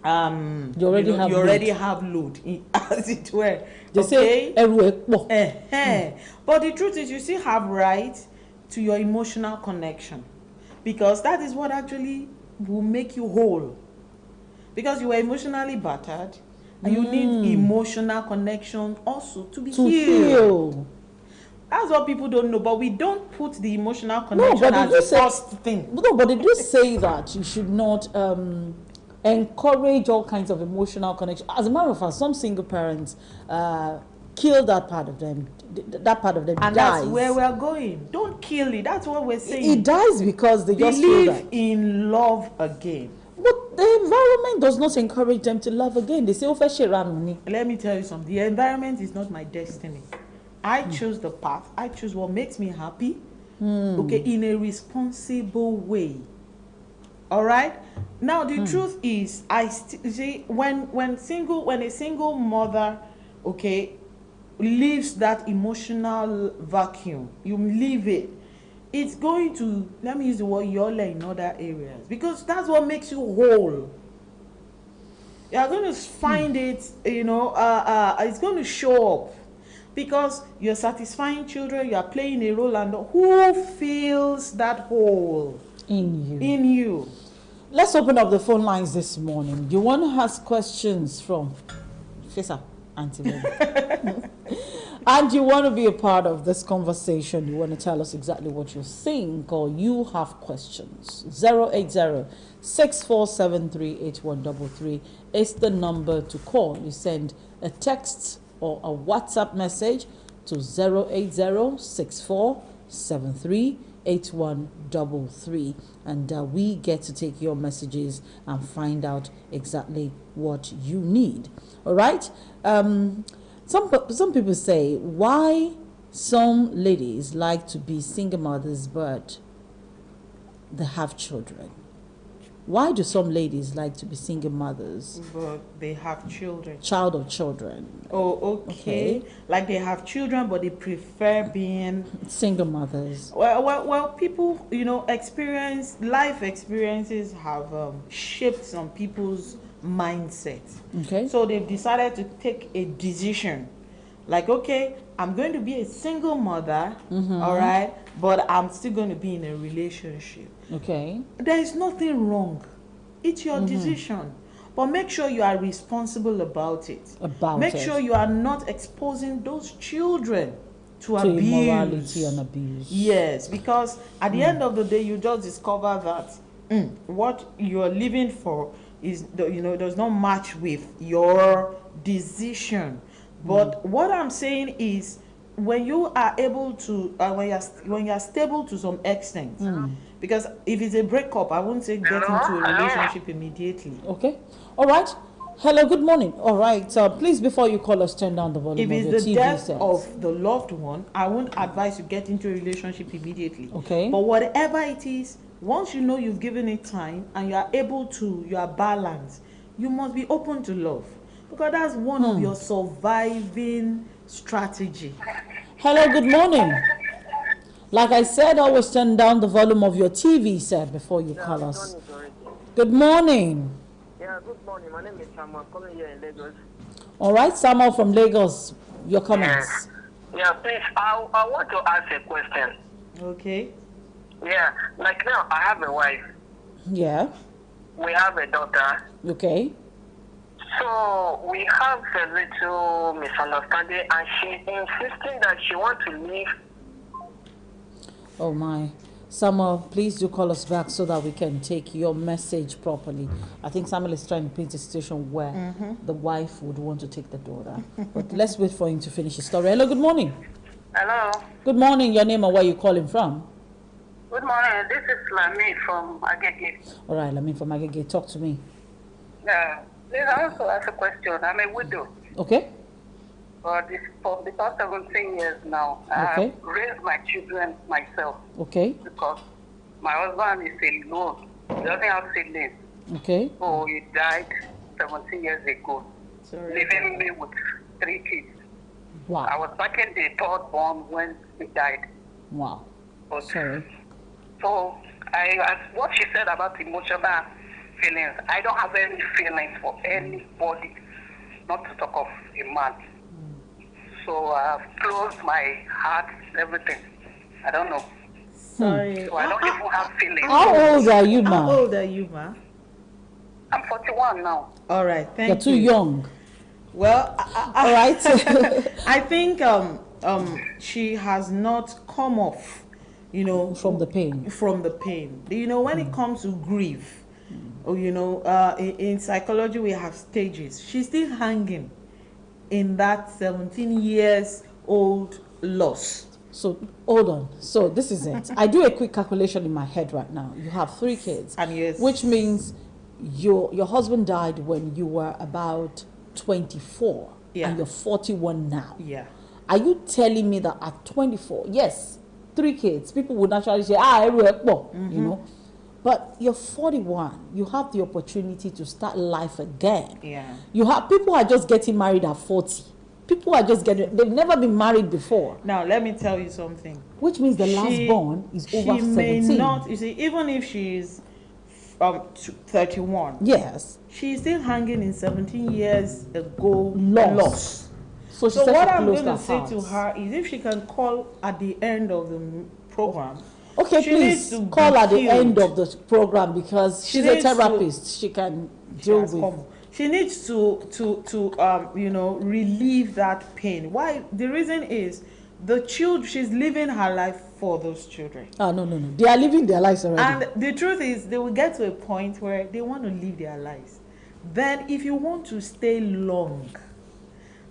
you already have load, as it were. They say but the truth is, you still have right to your emotional connection, because that is what actually will make you whole. Because you were emotionally battered, and you need emotional connection also to be healed. That's what people don't know, but we don't put the emotional connection as the first thing. No, but they do say that you should not encourage all kinds of emotional connection. As a matter of fact, some single parents kill that part of them. That part of them and dies. That's where we're going. Don't kill it. That's what we're saying. It dies because they just feel that. In love again. But the environment does not encourage them to love again. They say, let me tell you something. The environment is not my destiny. I choose the path. I choose what makes me happy. Okay, in a responsible way. All right. Now the truth is, see when a single mother, okay, leaves that emotional vacuum, you leave it. It's going to, let me use the word yole in other areas, because that's what makes you whole. You're going to find it, it's going to show up, because you're satisfying children, you're playing a role, and who feels that hole in you? Let's open up the phone lines this morning. You want to ask questions from Fesa, Auntie and you want to be a part of this conversation, you want to tell us exactly what you think, or you have questions. 080-6473-8133 is the number to call. You send a text or a WhatsApp message to 080-6473-8133, and we get to take your messages and find out exactly what you need. All right. Some people say, why some ladies like to be single mothers but they have children? Why do some ladies like to be single mothers but they have children? Child or children? Oh, okay. Like they have children but they prefer being single mothers. Well, people, life experiences have shaped some people's mindset. Okay. So they've decided to take a decision Like, okay, I'm going to be a single mother, all right, but I'm still going to be in a relationship. Okay. There is nothing wrong. It's your decision. But make sure you are responsible about it. Make sure you are not exposing those children to abuse. Immorality and abuse. Yes, because at the end of the day, you just discover that what you're living for is, does not match with your decision. But what I'm saying is, when you are able to, when you're stable to some extent, because if it's a breakup, I wouldn't say get into a relationship immediately. Okay. All right. Hello, good morning. All right. Please, before you call us, turn down the volume If of it's your the TV death set. of the loved one, I won't advise you get into a relationship immediately. Okay. But whatever it is, once you know you've given it time and you are able to, you are balanced, you must be open to love. Because that's one of your surviving strategy. Hello, good morning. Like I said, always turn down the volume of your TV set before you call us. Good morning. Yeah, good morning. My name is Samuel. I'm calling here in Lagos. All right, Samuel from Lagos, your comments. Yeah, please, I want to ask a question. Okay. Yeah, like now, I have a wife. Yeah. We have a daughter. Okay. So we have a little misunderstanding, and she's insisting that she wants to leave. Oh my. Samuel, please do call us back so that we can take your message properly. I think Samuel is trying to paint a situation where the wife would want to take the daughter. But let's wait for him to finish his story. Hello, good morning. Hello. Good morning. Your name and where you calling from? Good morning. This is Lami from Agege. All right, Lami from Agege. Talk to me. Yeah. Please, I want to ask a question. I'm a widow. Okay. For the past 17 years now, I have raised my children myself. Okay. Because my husband is alone. He doesn't have siblings. Okay. So he died 17 years ago, leaving me with 3 kids. Wow. I was second the third born when he died. Wow. But, sorry. So, as what she said about emotional feelings, I don't have any feelings for anybody, not to talk of a man. So I've closed my heart, everything. I don't know. Sorry. So I don't even have feelings. How old are you, ma? How old are you, ma? I'm 41 now. All right, thank you. You're too young. Well, all right. I think she has not come off, from the pain. From the pain. When it comes to grief, in psychology we have stages. She's still hanging in that 17 years old loss. So hold on. So this is it. I do a quick calculation in my head right now. You have 3 kids, and yes, which means your husband died when you were about 24, and you're 41 now. Yeah. Are you telling me that at 24, yes, 3 kids, people would naturally say, I work more, But you're 41. You have the opportunity to start life again. Yeah. People are just getting married at 40. People are just they've never been married before. Now, let me tell you something. Which means the last born is over 17. She may not, you see, even if she's 31. Yes. She's still hanging in 17 years ago loss. So what I'm going to say to her is if she can call at the end of the program. Okay, please call at the end of the program because she's a therapist. She can deal with. She needs to relieve that pain. Why? The reason is the children. She's living her life for those children. Oh no! They are living their lives already. And the truth is, they will get to a point where they want to live their lives. Then, if you want to stay long.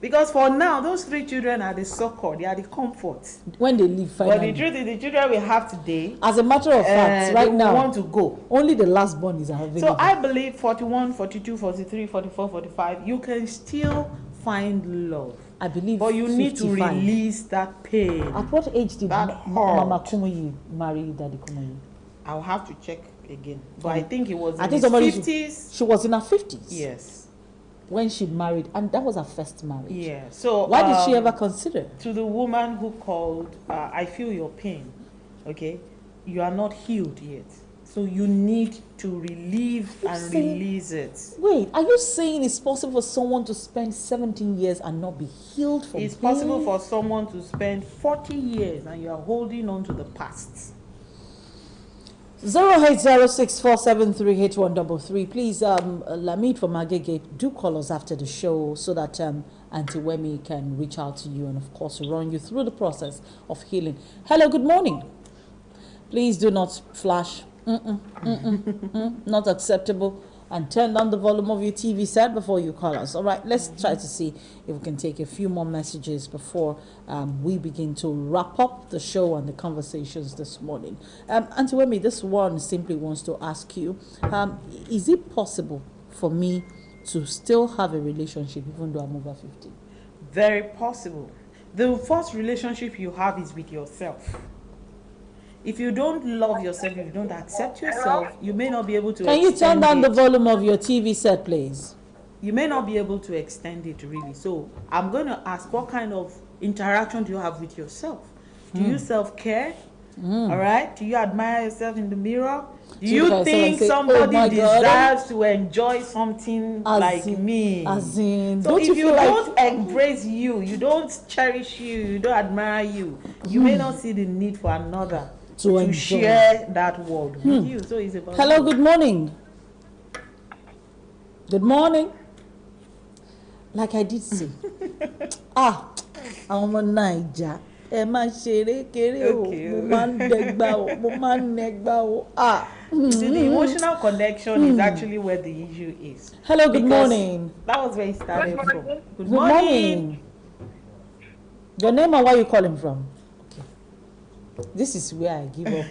Because for now, those 3 children are the succor, they are the comfort. When they leave, finally. But the truth is, the children we have today, as a matter of fact, right now, want to go. Only the last born is available. So I believe 41, 42, 43, 44, 45, you can still find love. I believe. But you 55. need to release that pain. At what age did Mama Kumuyi marry Daddy Kumuyi? I'll have to check again. But I think it was in his 50s. She was in her 50s. Yes. When she married, and that was her first marriage. Yeah. So why did she ever consider? To the woman who called, I feel your pain. Okay, you are not healed yet. So you need to relieve and release it. Wait, are you saying it's possible for someone to spend 17 years and not be healed from It's pain? possible for someone to spend 40 years and you are holding on to the past. 08064738133. Please, Lamid from Agege, do call us after the show so that Auntie Wemi can reach out to you and, of course, run you through the process of healing. Hello, good morning. Please do not flash. Not acceptable. And turn down the volume of your TV set before you call us. All right, let's try to see if we can take a few more messages before we begin to wrap up the show and the conversations this morning. Auntie Wemi, this one simply wants to ask you, is it possible for me to still have a relationship even though I'm over 50? Very possible. The first relationship you have is with yourself. If you don't love yourself, if you don't accept yourself, you may not be able to Can you turn down the volume of your TV set, please? You may not be able to extend it really. So I'm going to ask, what kind of interaction do you have with yourself? Do you self-care? All right? Do you admire yourself in the mirror? Do you think somebody deserves to enjoy something like me? As in, so if you don't embrace you, you don't cherish you don't admire you, you may not see the need for another to share that world with you. So it's about Hello, good morning. Good morning. Like I did say. I'm a Niger. You see, the emotional connection is actually where the issue is. Hello, good morning. That was where it started from. Good morning. Your name and where you calling from? Okay. This is where I give up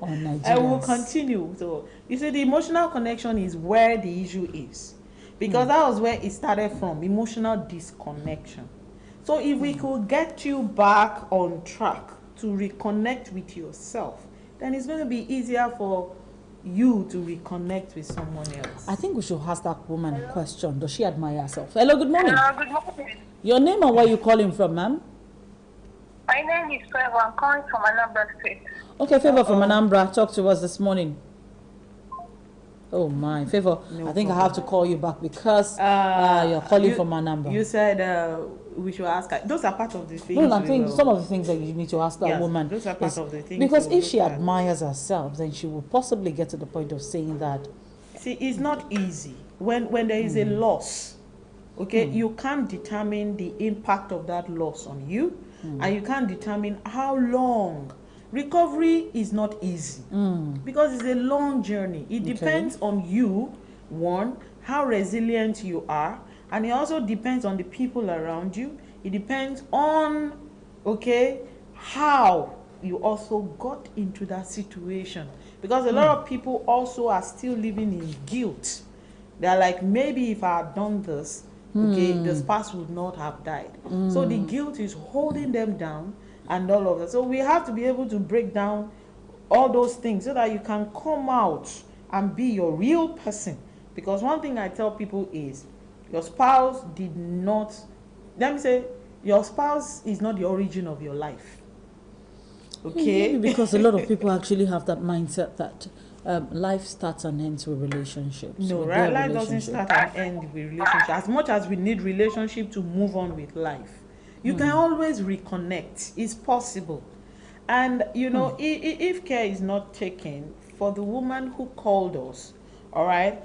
on Nigerians. I will continue. So you see, the emotional connection is where the issue is, because that was where it started from, emotional disconnection. So if we could get you back on track to reconnect with yourself, then it's going to be easier for you to reconnect with someone else. I think we should ask that woman a question. Does she admire herself? Hello, good morning. Hello, good morning. Your name and where you calling from, ma'am? My name is Favor. I'm calling from Anambra State. Okay, Favor from Anambra. Talk to us this morning. Oh my, Favor, I think I have to call you back because you're calling from Anambra. You said we should ask her. Those are part of the things. No, I think some of the things that you need to ask that woman. Those are part of the things. Because if she admires herself, then she will possibly get to the point of saying that. See, it's not easy. When there is a loss, okay, you can't determine the impact of that loss on you, and you can't determine how long. Recovery is not easy because it's a long journey. It depends on you, one, how resilient you are, and it also depends on the people around you. It depends on, how you also got into that situation. Because a lot of people also are still living in guilt. They're like, maybe if I had done this, the spouse would not have died. So the guilt is holding them down and all of that. So we have to be able to break down all those things so that you can come out and be your real person. Because one thing I tell people is, your spouse did not, let me say, your spouse is not the origin of your life. Okay? Because a lot of people actually have that mindset that life starts and ends with relationships. No, right? Life doesn't start and end with relationships. As much as we need relationship to move on with life, you can always reconnect. It's possible. And, if care is not taken, for the woman who called us, all right,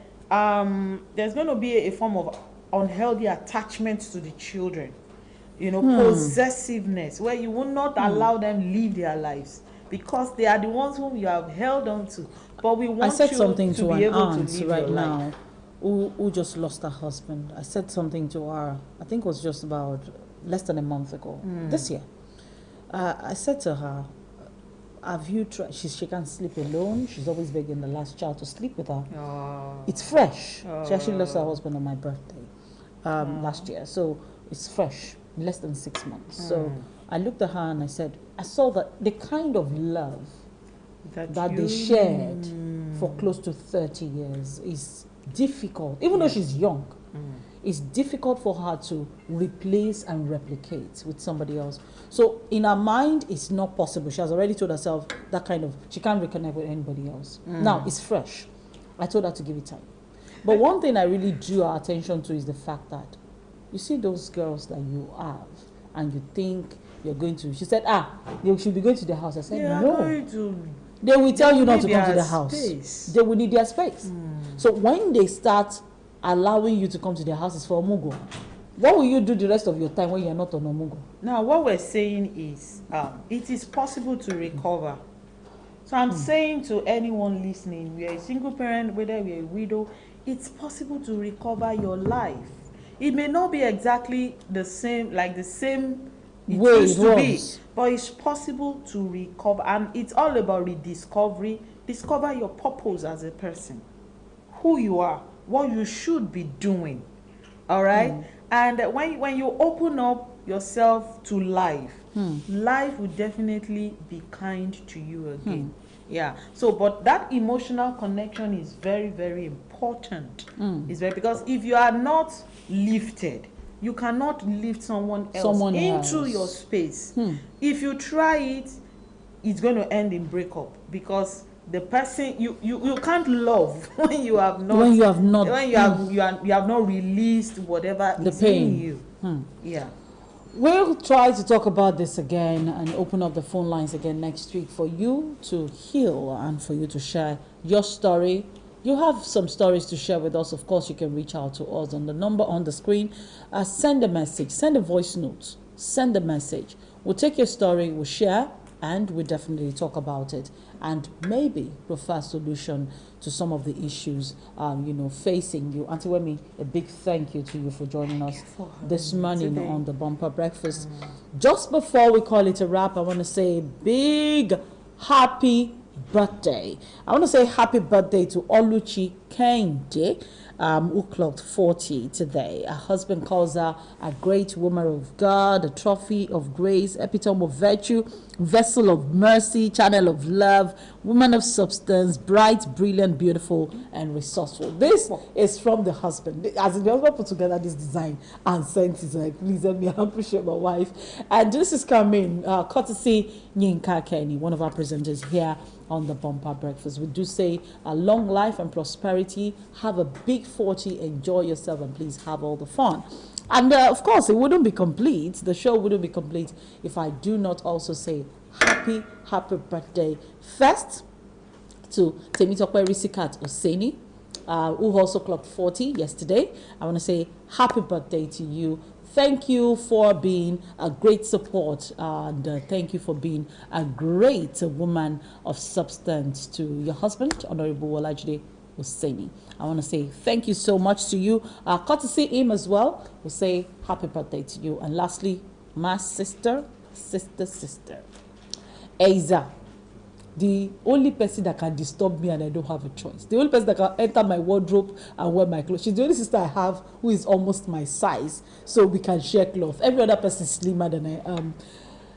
there's going to be a form of unhealthy attachment to the children. Possessiveness, where you will not allow them live their lives because they are the ones whom you have held on to. But we want I said something to to be an able aunt to live right your now life. who just lost her husband. I said something to her, I think it was just about less than a month ago, this year. I said to her, have you tried? She can't sleep alone. She's always begging the last child to sleep with her. It's fresh. She actually lost her husband on my birthday last year. So it's fresh, less than 6 months. So I looked at her and I said, I saw that the kind of love that they shared for close to 30 years is difficult, even though she's young. it's difficult for her to replace and replicate with somebody else. So in her mind, it's not possible. She has already told herself that kind of, she can't reconnect with anybody else. Now, it's fresh. I told her to give it time. But one thing I really drew our attention to is the fact that you see those girls that you have and you think you're going to, she said, they should be going to the house. I said, no. They will tell you not to come to the house. They will need their space. So when they start allowing you to come to their houses for Omugo, what will you do the rest of your time when you're not on Omugo? Now, what we're saying is it is possible to recover. So I'm saying to anyone listening, we are a single parent, whether we are a widow, it's possible to recover your life. It may not be exactly the same, like the same it way used it to was. be, but it's possible to recover. And it's all about rediscovery. Discover your purpose as a person, who you are, what you should be doing. All right? And when you open up yourself to life, life will definitely be kind to you again. Yeah. So, but that emotional connection is very, very important. It's very, because if you are not lifted, you cannot lift someone else into your space. If you try it, it's going to end in breakup, because the person you can't love when you have not you have not released whatever is in you. Yeah. We'll try to talk about this again and open up the phone lines again next week for you to heal and for you to share your story. You have some stories to share with us. Of course, you can reach out to us on the number on the screen. Send a message, send a voice note, send a message. We'll take your story, we'll share, and we'll definitely talk about it and maybe prefer a solution to some of the issues facing you. Auntie Wemi, a big thank you to you for joining us this morning on the Bumper Breakfast. Just before we call it a wrap, I want to say big happy birthday. I want to say happy birthday to Oluchi Kende, who clocked 40 today. Her husband calls her a great woman of God, a trophy of grace, epitome of virtue, vessel of mercy, channel of love, woman of substance, bright, brilliant, beautiful, and resourceful. This is from the husband. As the husband put together this design and sent it, like, please let me appreciate my wife. And this is coming courtesy Yinka Kenny, one of our presenters here on the Bumper Breakfast. We do say a long life and prosperity. Have a big 40, enjoy yourself, and please have all the fun. And of course, it wouldn't be complete. The show wouldn't be complete if I do not also say happy birthday first to Temitope Risikat Oseni, who also clocked 40 yesterday. I want to say happy birthday to you. Thank you for being a great support, and thank you for being a great woman of substance to your husband, Honorable Olajide Oseni. I want to say thank you so much to you. Courtesy him as well, we'll say happy birthday to you. And lastly, my sister, Eiza. The only person that can disturb me and I don't have a choice. The only person that can enter my wardrobe and wear my clothes. She's the only sister I have who is almost my size. So we can share clothes. Every other person is slimmer than I am.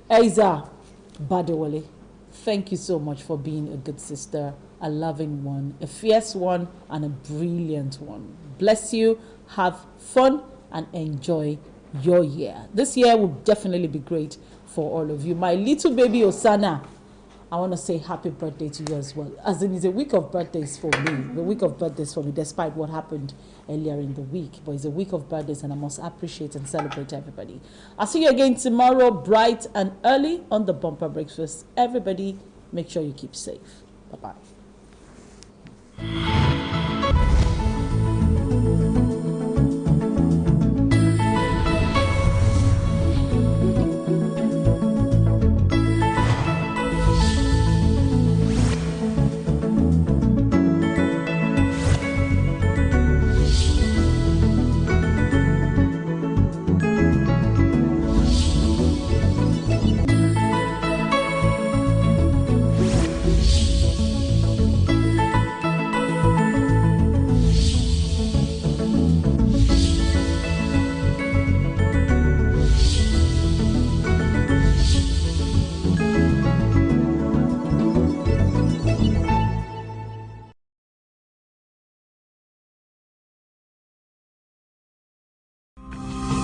Eiza Badewale, thank you so much for being a good sister, a loving one, a fierce one, and a brilliant one. Bless you. Have fun and enjoy your year. This year will definitely be great for all of you. My little baby Osana, I want to say happy birthday to you as well. As in, it's a week of birthdays for me. The week of birthdays for me, despite what happened earlier in the week. But it's a week of birthdays, and I must appreciate and celebrate everybody. I'll see you again tomorrow, bright and early, on the Bumper Breakfast. Everybody, make sure you keep safe. Bye-bye.